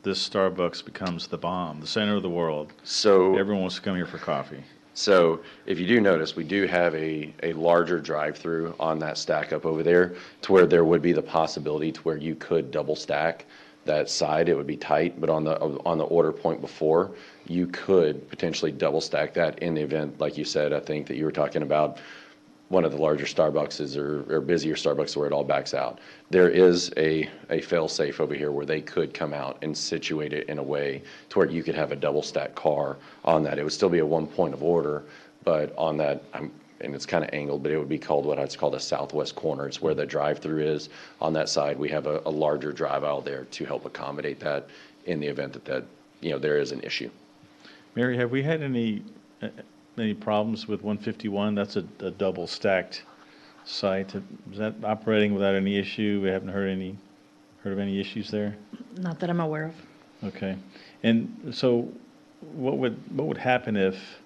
this Starbucks becomes the bomb, the center of the world? So everyone wants to come here for coffee. So if you do notice, we do have a larger drive-through on that stack up over there, to where there would be the possibility to where you could double stack that side. It would be tight, but on the order point before, you could potentially double stack that in the event, like you said, I think that you were talking about one of the larger Starbucks or busier Starbucks where it all backs out. There is a fail-safe over here where they could come out and situate it in a way to where you could have a double stack car on that. It would still be a one point of order, but on that, and it's kind of angled, but it would be called what I'd call a southwest corner. It's where the drive-through is. On that side, we have a larger drive aisle there to help accommodate that in the event that there is an issue. Mary, have we had any problems with 151? That's a double stacked site. Is that operating without any issue? We haven't heard of any issues there? Not that I'm aware of. Okay. And so what would happen if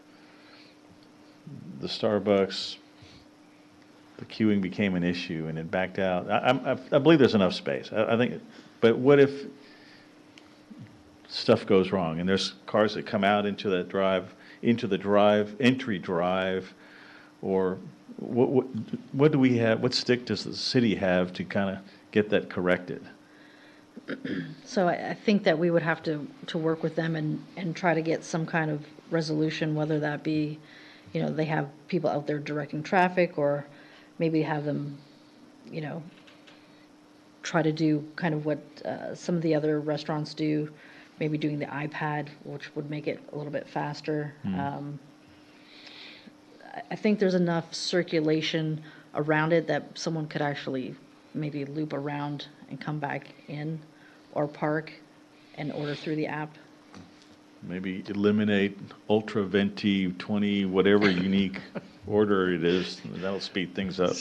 the Starbucks, the queuing became an issue and it backed out? I believe there's enough space. I think, but what if stuff goes wrong and there's cars that come out into the entry drive, or what do we have? What stick does the city have to kind of get that corrected? So I think that we would have to work with them and try to get some kind of resolution, whether that be, they have people out there directing traffic, or maybe have them, try to do kind of what some of the other restaurants do, maybe doing the iPad, which would make it a little bit faster. I think there's enough circulation around it that someone could actually maybe loop around and come back in, or park and order through the app. Maybe eliminate ultra venti 20 whatever unique order it is. That'll speed things up.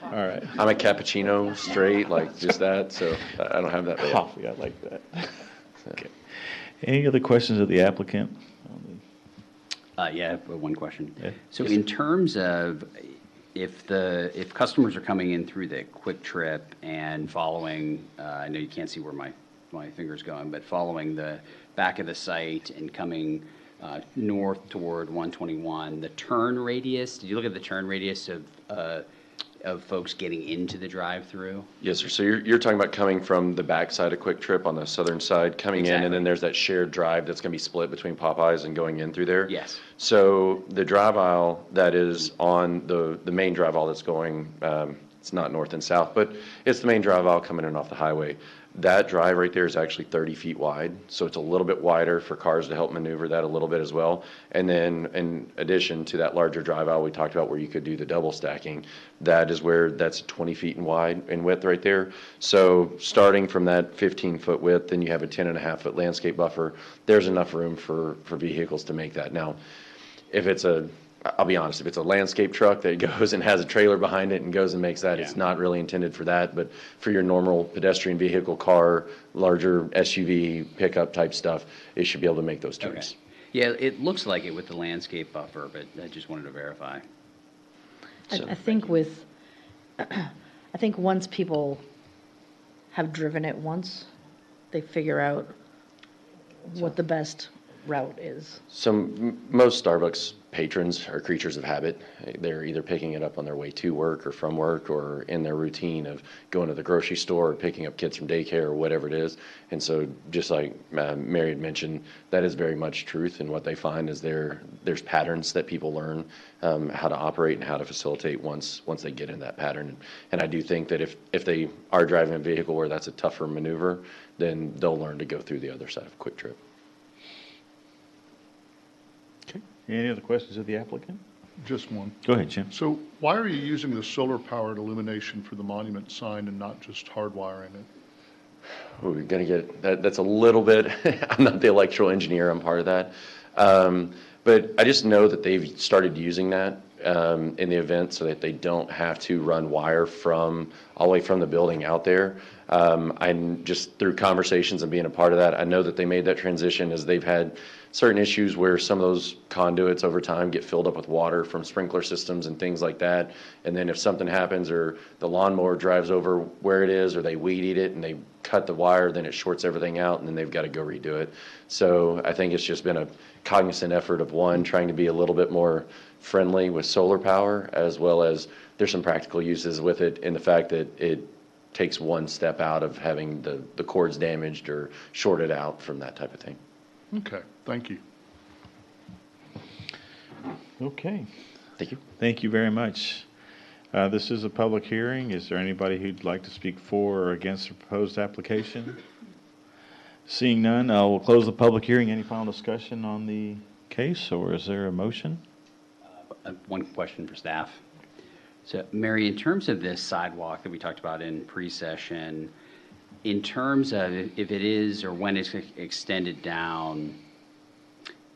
All right. I'm a cappuccino straight, like just that, so I don't have that. Coffee, I like that. Okay. Any other questions of the applicant? Yeah, I have one question. Yeah. So in terms of if customers are coming in through the Quick Trip and following, I know you can't see where my finger's going, but following the back of the site and coming north toward 121, the turn radius, did you look at the turn radius of folks getting into the drive-through? Yes, sir. So you're talking about coming from the back side of Quick Trip on the southern side, coming in, and then there's that shared drive that's going to be split between Popeyes and going in through there? Yes. So the drive aisle that is on the main drive aisle that's going, it's not north and south, but it's the main drive aisle coming in off the highway. That drive right there is actually 30 feet wide, so it's a little bit wider for cars to help maneuver that a little bit as well. And then in addition to that larger drive aisle we talked about where you could do the double stacking, that is where that's 20 feet in wide in width right there. So starting from that 15-foot width, then you have a 10.5-foot landscape buffer. There's enough room for vehicles to make that. Now, if it's I'll be honest, if it's a landscape truck that goes and has a trailer behind it and goes and makes that, it's not really intended for that. But for your normal pedestrian vehicle, car, larger SUV, pickup type stuff, it should be able to make those turns. Okay. Yeah, it looks like it with the landscape buffer, but I just wanted to verify. I think I think once people have driven it once, they figure out what the best route is. So most Starbucks patrons are creatures of habit. They're either picking it up on their way to work or from work or in their routine of going to the grocery store or picking up kids from daycare or whatever it is. And so just like Mary had mentioned, that is very much truth. And what they find is there's patterns that people learn how to operate and how to facilitate once they get in that pattern. And I do think that if they are driving a vehicle where that's a tougher maneuver, then they'll learn to go through the other side of Quick Trip. Any other questions of the applicant? Just one. Go ahead, Jim. So why are you using the solar-powered illumination for the monument sign and not just hardwiring it? We're going to get that. That's a little bit, I'm not the electrical engineer, I'm part of that. But I just know that they've started using that in the event so that they don't have to run wire all the way from the building out there. I'm just through conversations and being a part of that, I know that they made that transition as they've had certain issues where some of those conduits over time get filled up with water from sprinkler systems and things like that. And then if something happens or the lawnmower drives over where it is or they weed eat it and they cut the wire, then it shorts everything out and then they've got to go redo it. So I think it's just been a cognizant effort of one, trying to be a little bit more friendly with solar power, as well as there's some practical uses with it in the fact that it takes one step out of having the cords damaged or shorted out from that type of thing. Okay, thank you. Okay. Thank you. Thank you very much. This is a public hearing. Is there anybody who'd like to speak for or against the proposed application? Seeing none, I will close the public hearing. Any final discussion on the case, or is there a motion? One question for staff. So, Mary, in terms of this sidewalk that we talked about in pre-session, in terms of if it is or when it's extended down,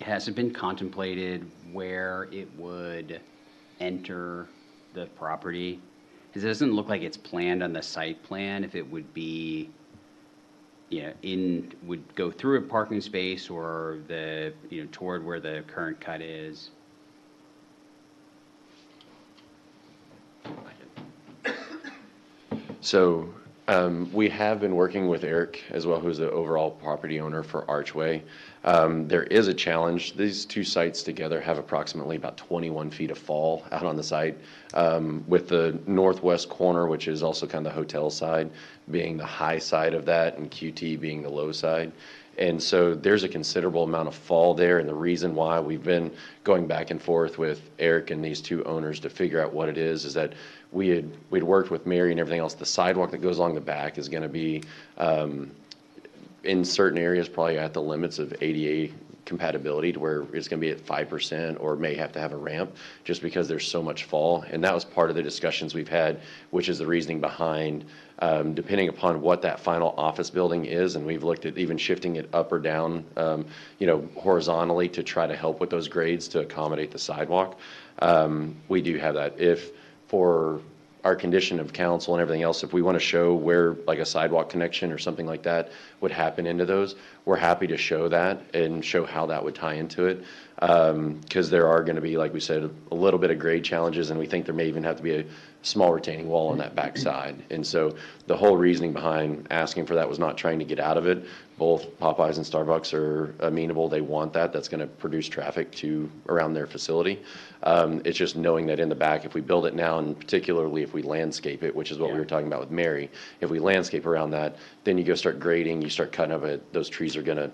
has it been contemplated where it would enter the property? Because it doesn't look like it's planned on the site plan if it would be, would go through a parking space or toward where the current cut is. So we have been working with Eric as well, who's the overall property owner for Archway. There is a challenge. These two sites together have approximately about 21 feet of fall out on the site, with the northwest corner, which is also kind of the hotel side, being the high side of that and QT being the low side. And so there's a considerable amount of fall there, and the reason why we've been going back and forth with Eric and these two owners to figure out what it is that we'd worked with Mary and everything else. The sidewalk that goes along the back is going to be in certain areas probably at the limits of ADA compatibility, to where it's going to be at 5% or may have to have a ramp just because there's so much fall. And that was part of the discussions we've had, which is the reasoning behind depending upon what that final office building is, and we've looked at even shifting it up or down, horizontally to try to help with those grades to accommodate the sidewalk. We do have that. If for our condition of council and everything else, if we want to show where like a sidewalk connection or something like that would happen into those, we're happy to show that and show how that would tie into it. Because there are going to be, like we said, a little bit of grade challenges, and we think there may even have to be a small retaining wall on that back side. And so the whole reasoning behind asking for that was not trying to get out of it. Both Popeyes and Starbucks are amenable. They want that. That's going to produce traffic to around their facility. It's just knowing that in the back, if we build it now, and particularly if we landscape it, which is what we were talking about with Mary, if we landscape around that, then you go start grading, you start cutting up it, those trees are going to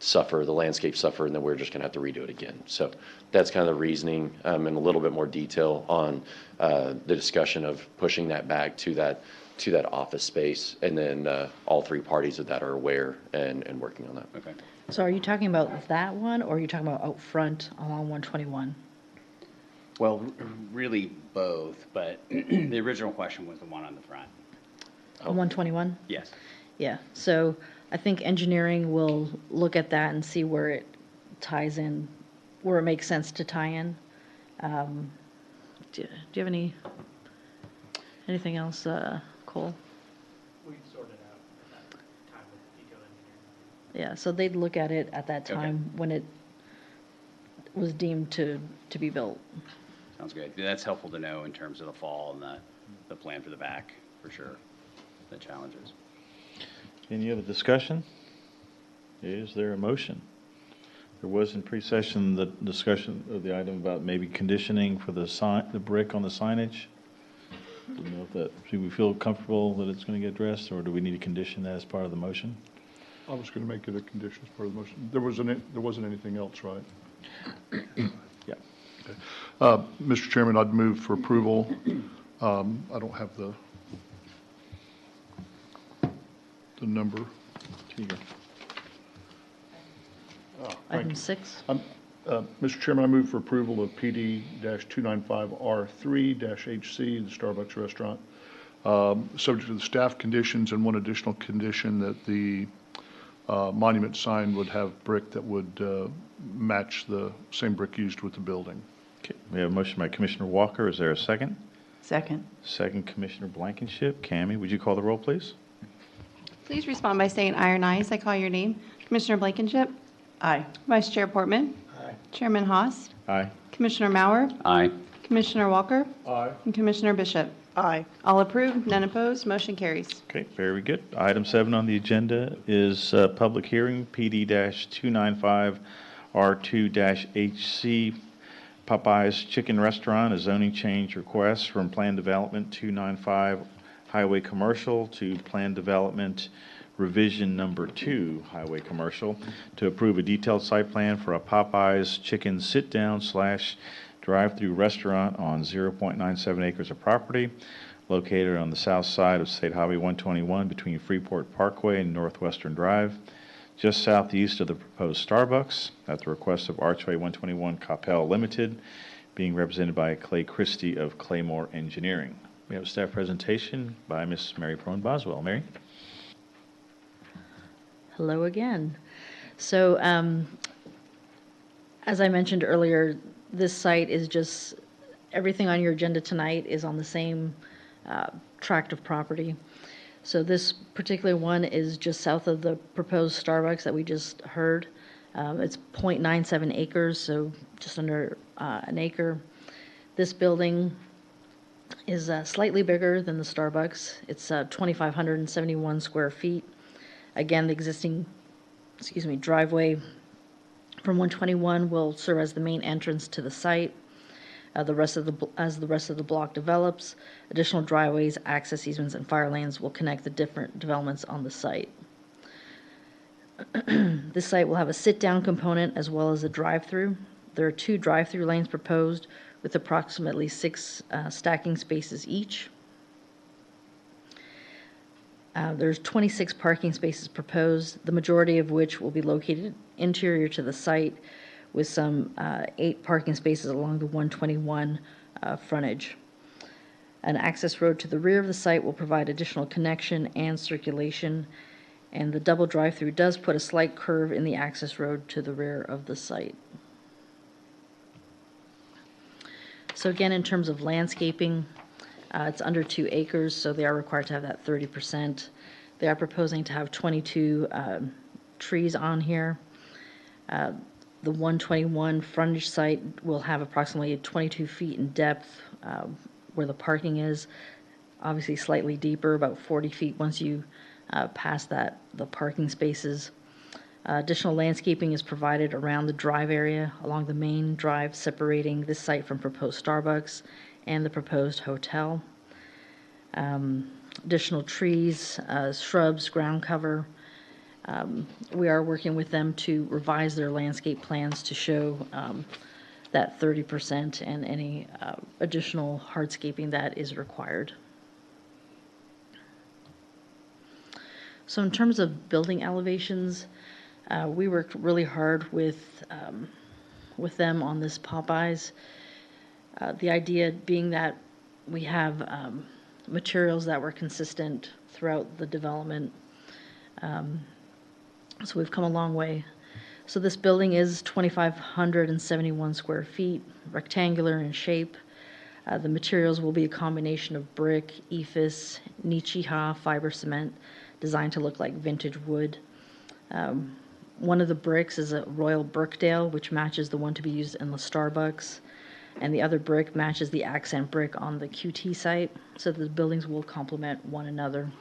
suffer, the landscape suffer, and then we're just going to have to redo it again. So that's kind of the reasoning, and a little bit more detail on the discussion of pushing that back to that to that office space. And then all three parties of that are aware and working on that. Okay. So are you talking about that one, or are you talking about out front along 121? Well, really both, but the original question was the one on the front. On 121? Yes. Yeah, so I think engineering will look at that and see where it ties in, where it makes sense to tie in. Do you have anything else, Cole? We sorted out at that time with detailed engineering. Yeah, so they'd look at it at that time when it was deemed to be built. Sounds good. That's helpful to know in terms of the fall and the plan for the back, for sure, the challenges. Any other discussion? Is there a motion? There was in pre-session the discussion of the item about maybe conditioning for the brick on the signage. Didn't know if that, do we feel comfortable that it's going to get addressed, or do we need to condition that as part of the motion? I was going to make it a condition as part of the motion. There wasn't anything else, right? Yeah. Okay. Mr. Chairman, I'd move for approval. I don't have the number. Here you go. Item 6? Mr. Chairman, I move for approval of PD-295R3-HC, the Starbucks restaurant, subject to the staff conditions and one additional condition that the monument sign would have brick that would match the same brick used with the building. Okay, we have a motion by Commissioner Walker. Is there a second? Second. Second, Commissioner Blankenship. Cammie, would you call the roll, please? Please respond by saying aye or ayes. I call your name. Commissioner Blankenship. Aye. Vice Chair Portman. Aye. Chairman Haas. Aye. Commissioner Mauer. Aye. Commissioner Walker. Aye. And Commissioner Bishop. Aye. All approved, none opposed, motion carries. Okay, very good. Item 7 on the agenda is public hearing, PD-295R2-HC, Popeye's Chicken Restaurant, a zoning change request from Plan Development 295 Highway Commercial to Plan Development Revision Number 2 Highway Commercial to approve a detailed site plan for a Popeye's Chicken sit-down / drive-through restaurant on 0.97 acres of property located on the south side of State Highway 121 between Freeport Parkway and Northwestern Drive, just southeast of the proposed Starbucks, at the request of Archway 121 Coppell Limited, being represented by Clay Christie of Claymore Engineering. We have a staff presentation by Ms. Mary Prone Boswell. Mary? Hello again. So, as I mentioned earlier, this site is just, everything on your agenda tonight is on the same tract of property. So this particular one is just south of the proposed Starbucks that we just heard. It's 0.97 acres, so just under an acre. This building is slightly bigger than the Starbucks. It's 2,571 square feet. Again, the existing, driveway from 121 will serve as the main entrance to the site. As the rest of the block develops, additional driveways, access easements, and fire lanes will connect the different developments on the site. This site will have a sit-down component as well as a drive-through. There are 2 drive-through lanes proposed with approximately 6 stacking spaces each. There's 26 parking spaces proposed, the majority of which will be located interior to the site, with some 8 parking spaces along the 121 frontage. An access road to the rear of the site will provide additional connection and circulation, and the double drive-through does put a slight curve in the access road to the rear of the site. So again, in terms of landscaping, it's under 2 acres, so they are required to have that 30%. They are proposing to have 22 trees on here. The 121 frontage site will have approximately 22 feet in depth where the parking is. Obviously slightly deeper, about 40 feet once you pass the parking spaces. Additional landscaping is provided around the drive area along the main drive, separating this site from proposed Starbucks and the proposed hotel. Additional trees, shrubs, ground cover. We are working with them to revise their landscape plans to show that 30% and any additional hardscaping that is required. So in terms of building elevations, we worked really hard with them on this Popeyes. The idea being that we have materials that were consistent throughout the development. So we've come a long way. So this building is 2,571 square feet, rectangular in shape. The materials will be a combination of brick, ephes, Nichiha fiber cement, designed to look like vintage wood. One of the bricks is a Royal Brookdale, which matches the one to be used in the Starbucks. And the other brick matches the accent brick on the QT site, so the buildings will complement one another.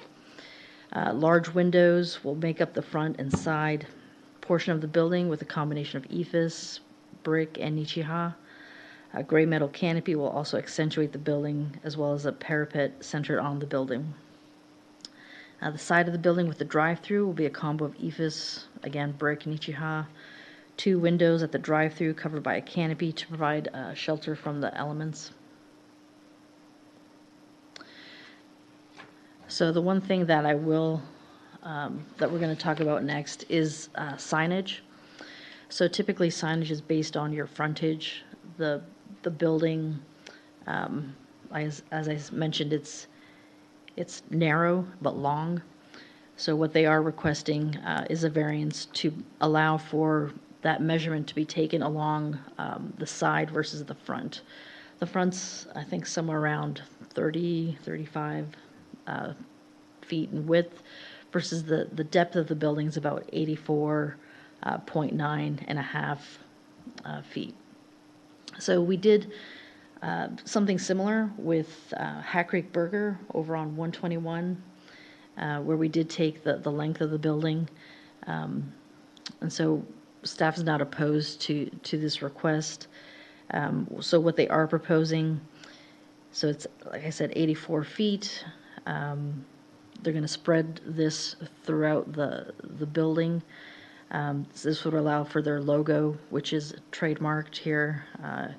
Large windows will make up the front and side portion of the building with a combination of ephes, brick, and Nichiha. A gray metal canopy will also accentuate the building, as well as a parapet centered on the building. The side of the building with the drive-through will be a combo of ephes, again, brick, Nichiha. 2 windows at the drive-through covered by a canopy to provide shelter from the elements. So the one thing that that we're going to talk about next is signage. So typically signage is based on your frontage. The building, as I mentioned, it's narrow but long. So what they are requesting is a variance to allow for that measurement to be taken along the side versus the front. The front's, I think, somewhere around 30, 35 feet in width versus the depth of the building is about 84.9 and a half feet. So we did something similar with Hat Creek Burger over on 121, where we did take the length of the building. And so staff is not opposed to this request. So what they are proposing, so it's, like I said, 84 feet. They're going to spread this throughout the building. So this would allow for their logo, which is trademarked here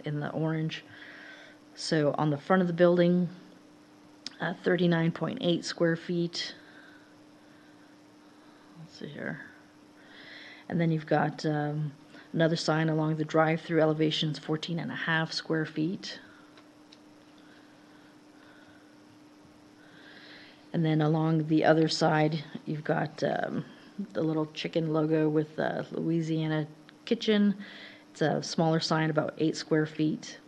in the orange. So on the front of the building, 39.8 square feet. Let's see here. And then you've got another sign along the drive-through elevations, 14.5 square feet. And then along the other side, you've got the little chicken logo with Louisiana Kitchen. It's a smaller sign, about 8 square feet,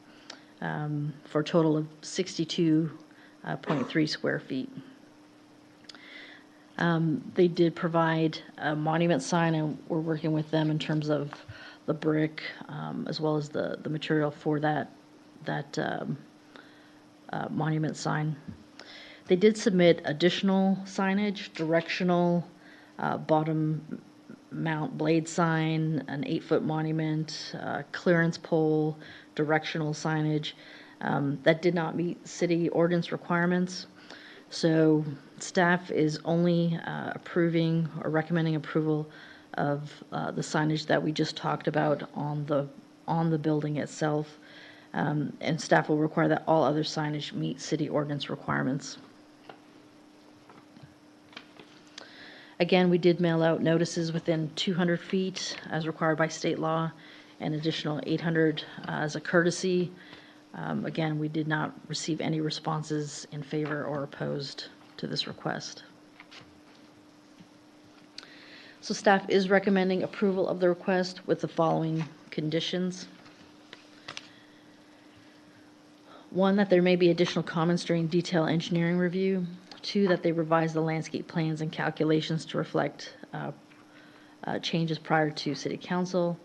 for a total of 62.3 square feet. They did provide a monument sign, and we're working with them in terms of the brick, as well as the material for that monument sign. They did submit additional signage, directional, bottom mount blade sign, an 8-foot monument, clearance pole, directional signage, that did not meet city ordinance requirements. So staff is only approving or recommending approval of the signage that we just talked about on the building itself. And staff will require that all other signage meet city ordinance requirements. Again, we did mail out notices within 200 feet as required by state law, and additional 800 as a courtesy. Again, we did not receive any responses in favor or opposed to this request. So staff is recommending approval of the request with the following conditions. 1, that there may be additional comments during detail engineering review. 2, that they revise the landscape plans and calculations to reflect changes prior to City Council.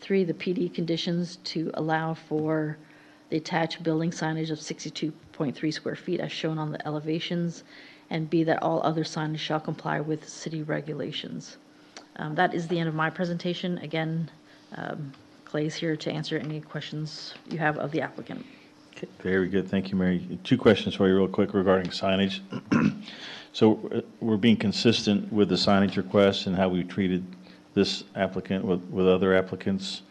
3, the PD conditions to allow for the attached building signage of 62.3 square feet as shown on the elevations. And B, that all other signage shall comply with city regulations. That is the end of my presentation. Again, Clay's here to answer any questions you have of the applicant. Okay, very good. Thank you, Mary. 2 questions for you real quick regarding signage. So we're being consistent with the signage request and how we treated this applicant with other applicants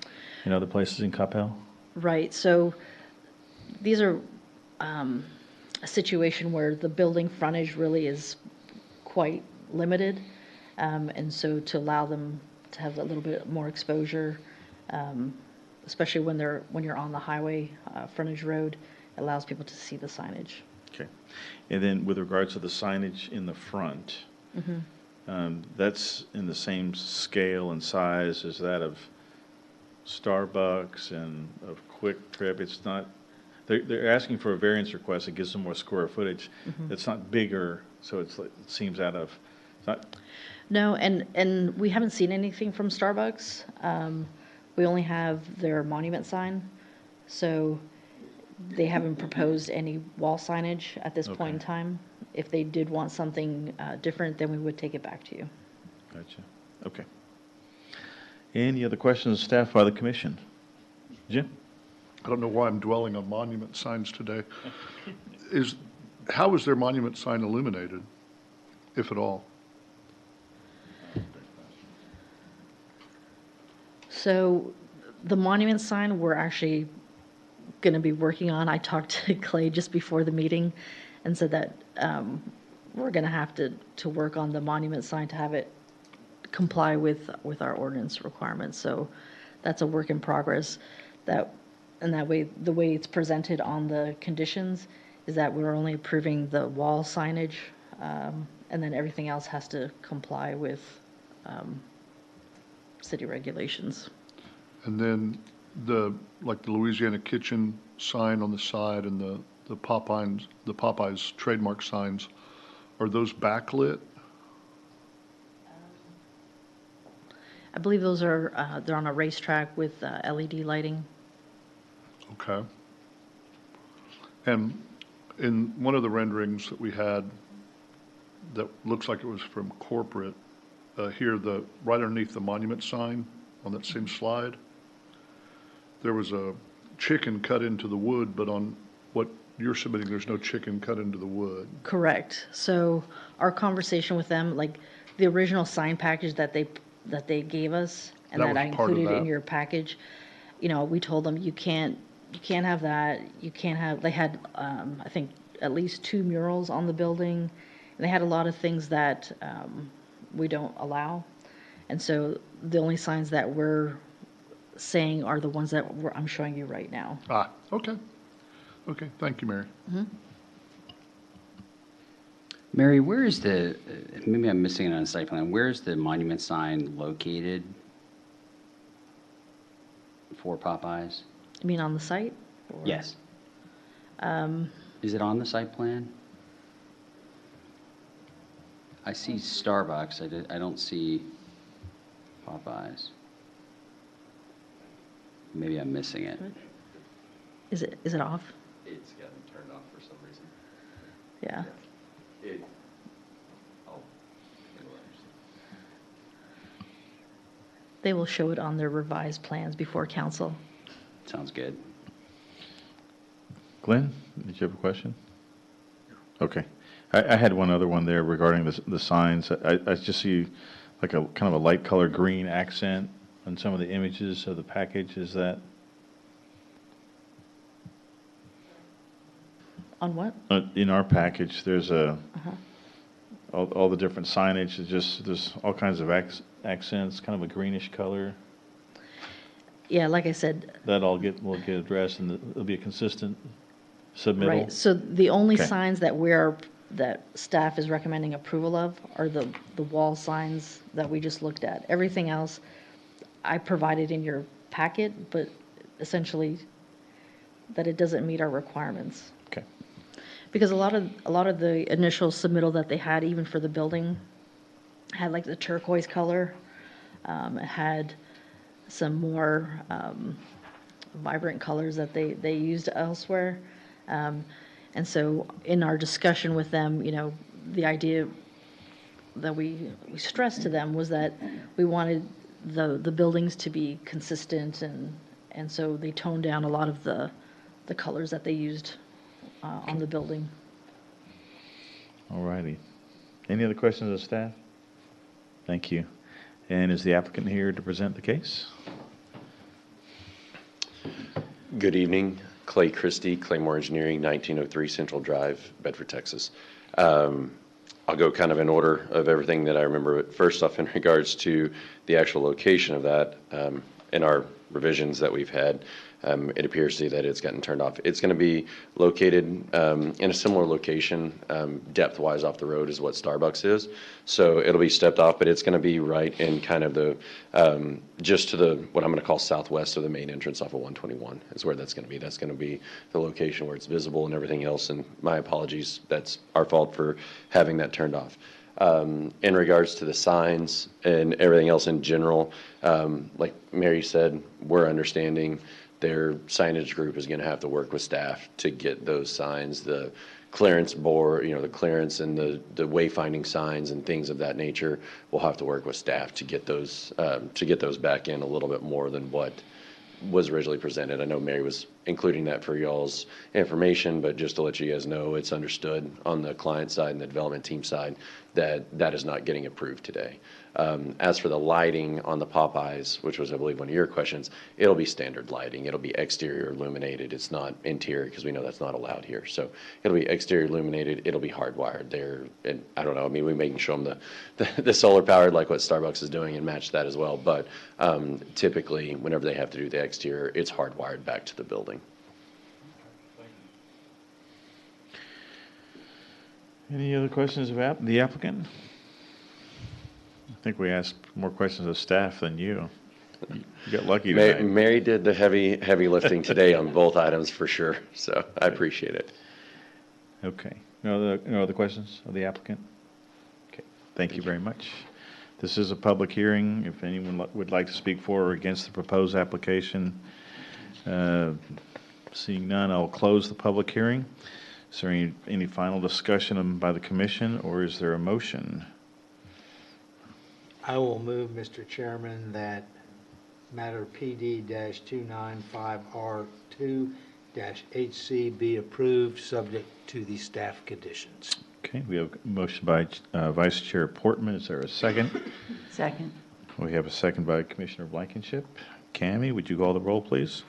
in other places in Coppell? Right. So these are a situation where the building frontage really is quite limited. And so to allow them to have a little bit more exposure, especially when you're on the highway, frontage road, it allows people to see the signage. Okay. And then with regards to the signage in the front, that's in the same scale and size as that of Starbucks and of Quick Trip. It's not, they're asking for a variance request that gives them more square footage. It's not bigger, so it seems out of, it's not. No, and we haven't seen anything from Starbucks. We only have their monument sign, so they haven't proposed any wall signage at this point in time. If they did want something different, then we would take it back to you. Gotcha. Okay. Any other questions, of staff by the commission? Jim? I don't know why I'm dwelling on monument signs today. How is their monument sign illuminated, if at all? So the monument sign we're actually going to be working on. I talked to Clay just before the meeting and said that we're going to have to work on the monument sign to have it comply with our ordinance requirements. So that's a work in progress. And that way, the way it's presented on the conditions is that we're only approving the wall signage, and then everything else has to comply with city regulations. And then the Louisiana Kitchen sign on the side and the Popeyes trademark signs, are those backlit? I believe those are, they're on a racetrack with LED lighting. Okay. And in one of the renderings that we had that looks like it was from corporate, here, right underneath the monument sign on that same slide, there was a chicken cut into the wood, but on what you're submitting, there's no chicken cut into the wood. Correct. So our conversation with them, like the original sign package that they gave us and that I included in your package, we told them you can't have that. You can't have, they had, I think, at least 2 murals on the building. And they had a lot of things that we don't allow. And so the only signs that we're saying are the ones that I'm showing you right now. Okay. Okay, thank you, Mary. Mary, where is maybe I'm missing it on the site plan, where is the monument sign located for Popeyes? You mean on the site? Or- Yes. Is it on the site plan? I see Starbucks, I don't see Popeyes. Maybe I'm missing it. Is it off? It's gotten turned off for some reason. Yeah. They will show it on their revised plans before council. Sounds good. Glenn, did you have a question? Okay. I had one other one there regarding the signs. I just see like a kind of a light color green accent on some of the images of the package. Is that? On what? In our package, there's all the different signage. There's all kinds of accents, kind of a greenish color. Yeah, like I said. That will get addressed, and it'll be a consistent submittal. Right. So the only signs that staff is recommending approval of are the wall signs that we just looked at. Everything else I provided in your packet, but essentially that it doesn't meet our requirements. Okay. Because a lot of the initial submittal that they had, even for the building, had like the turquoise color. It had some more vibrant colors that they used elsewhere. And so in our discussion with them, the idea that we stressed to them was that we wanted the buildings to be consistent, and so they toned down a lot of the colors that they used on the building. All righty. Any other questions of staff? Thank you. And is the applicant here to present the case? Good evening. Clay Christie, Claymore Engineering, 1903 Central Drive, Bedford, Texas. I'll go kind of in order of everything that I remember. But first off, in regards to the actual location of that, in our revisions that we've had, it appears to that it's gotten turned off. It's going to be located in a similar location, depth-wise off the road as what Starbucks is. So it'll be stepped off, but it's going to be right in kind of the, just to the, what I'm going to call southwest of the main entrance off of 121 is where that's going to be. That's going to be the location where it's visible and everything else. And my apologies, that's our fault for having that turned off. In regards to the signs and everything else in general, like Mary said, we're understanding their signage group is going to have to work with staff to get those signs, the clearance board, the clearance and the wayfinding signs and things of that nature. We'll have to work with staff to get those back in a little bit more than what was originally presented. I know Mary was including that for y'all's information, but just to let you guys know, it's understood on the client side and the development team side that that is not getting approved today. As for the lighting on the Popeyes, which was, I believe, one of your questions, it'll be standard lighting. It'll be exterior illuminated. It's not interior because we know that's not allowed here. So it'll be exterior illuminated. It'll be hardwired there. And I don't know. I mean, we may show them the solar powered like what Starbucks is doing and match that as well. But typically, whenever they have to do the exterior, it's hardwired back to the building. Any other questions about the applicant? I think we asked more questions of staff than you. You got lucky tonight. Mary did the heavy lifting today on both items for sure, so I appreciate it. Okay. No other questions of the applicant? Okay. Thank you very much. This is a public hearing. If anyone would like to speak for or against the proposed application, seeing none, I'll close the public hearing. Is there any final discussion by the commission, or is there a motion? I will move, Mr. Chairman, that matter PD-295R2-HC be approved, subject to the staff conditions. Okay, we have a motion by Vice Chair Portman. Is there a second? Second. We have a second by Commissioner Blankenship. Cammie, would you call the roll, please?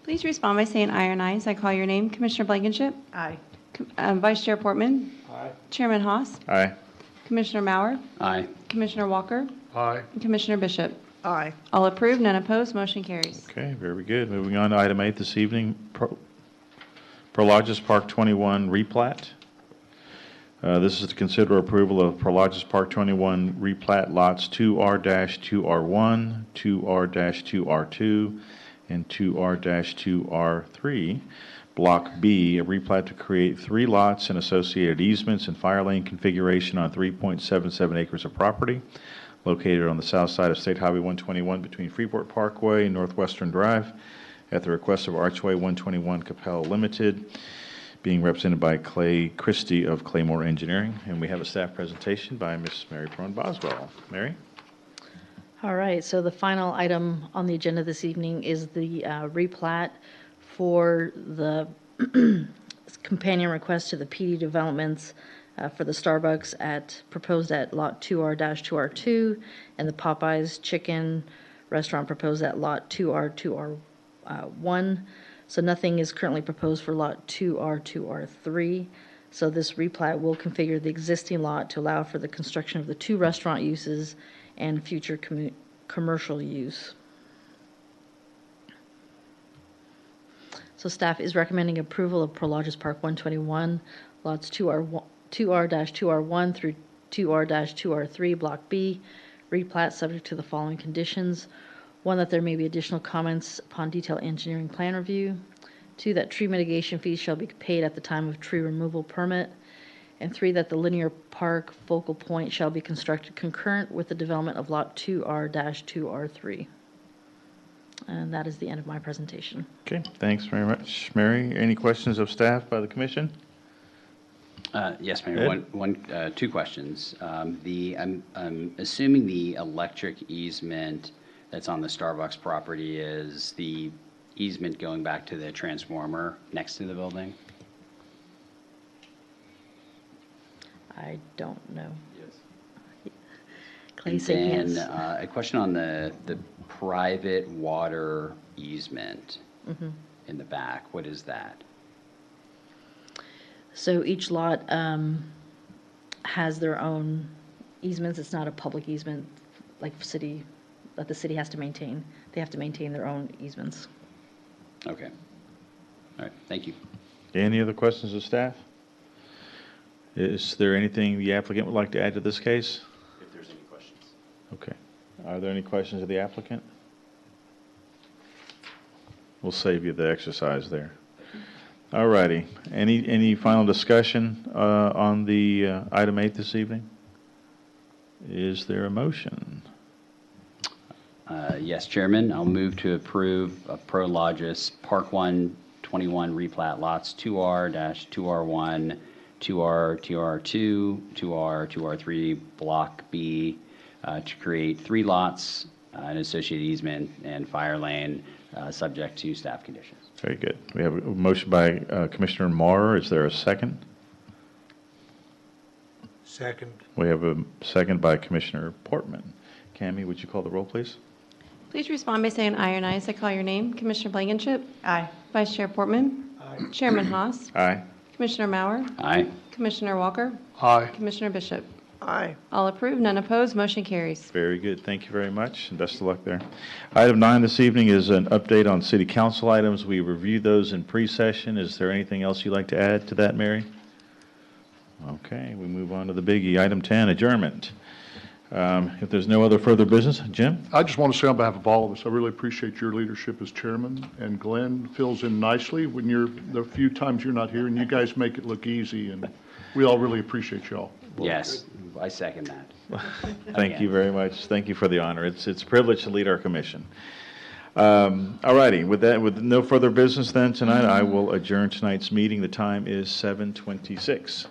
Please respond by saying aye or nay as I call your name. Commissioner Blankenship. Aye. Vice Chair Portman. Aye. Chairman Haas. Aye. Commissioner Maurer. Aye. Commissioner Walker. Aye. And Commissioner Bishop. Aye. All approved, none opposed, motion carries. Okay, very good. Moving on to item 8 this evening, Prologis Park 21 replat. This is to consider approval of Prologis Park 21 replat lots 2R-2R1, 2R-2R2, and 2R-2R3. Block B, a replat to create 3 lots and associated easements and fire lane configuration on 3.77 acres of property located on the south side of State Highway 121 between Freeport Parkway and Northwestern Drive at the request of Archway 121 Coppell Limited, being represented by Clay Christie of Claymore Engineering. And we have a staff presentation by Ms. Mary Perron Boswell. Mary? All right, so the final item on the agenda this evening is the replat for the companion request to the PD developments for the Starbucks proposed at lot 2R-2R2 and the Popeyes Chicken Restaurant proposed at lot 2R-2R1. So nothing is currently proposed for lot 2R-2R3. So this replat will configure the existing lot to allow for the construction of the 2 restaurant uses and future commercial use. So staff is recommending approval of Prologis Park 121, lots 2R-2R1 through 2R-2R3, Block B, replat subject to the following conditions. 1, that there may be additional comments upon detailed engineering plan review. 2, that tree mitigation fees shall be paid at the time of tree removal permit. And 3, that the linear park focal point shall be constructed concurrent with the development of lot 2R-2R3. And that is the end of my presentation. Okay, thanks very much. Mary, any questions of staff by the commission? Yes, Mayor. Ed? 2 questions. I'm assuming the electric easement that's on the Starbucks property is the easement going back to the transformer next to the building? I don't know. Yes. Clay said yes. A question on the private water easement in the back. What is that? So each lot has their own easements. It's not a public easement like that the city has to maintain. They have to maintain their own easements. Okay. All right, thank you. Any other questions of staff? Is there anything the applicant would like to add to this case? If there's any questions. Okay. Are there any questions of the applicant? We'll save you the exercise there. All righty. Any final discussion on the item 8 this evening? Is there a motion? Yes, Chairman, I'll move to approve Prologis Park 121 replat lots 2R-2R1, 2R, 2R2, 2R, 2R3, Block B, to create 3 lots, an associated easement and fire lane, subject to staff conditions. Very good. We have a motion by Commissioner Maurer. Is there a second? Second. We have a second by Commissioner Portman. Cammie, would you call the roll, please? Please respond by saying aye or nay as I call your name. Commissioner Blankenship. Aye. Vice Chair Portman. Aye. Chairman Haas. Aye. Commissioner Maurer. Aye. Commissioner Walker. Aye. Commissioner Bishop. Aye. All approved, none opposed, motion carries. Very good. Thank you very much, and best of luck there. Item 9 this evening is an update on city council items. We reviewed those in pre-session. Is there anything else you'd like to add to that, Mary? Okay, we move on to the biggie. Item 10, adjournment. If there's no other further business, Jim? I just want to say on behalf of all of us, I really appreciate your leadership as chairman, and Glenn fills in nicely when the few times you're not here, and you guys make it look easy, and we all really appreciate y'all. Yes, I second that. Thank you very much. Thank you for the honor. It's a privilege to lead our commission. All righty, with no further business then tonight, I will adjourn tonight's meeting. The time is 7:26.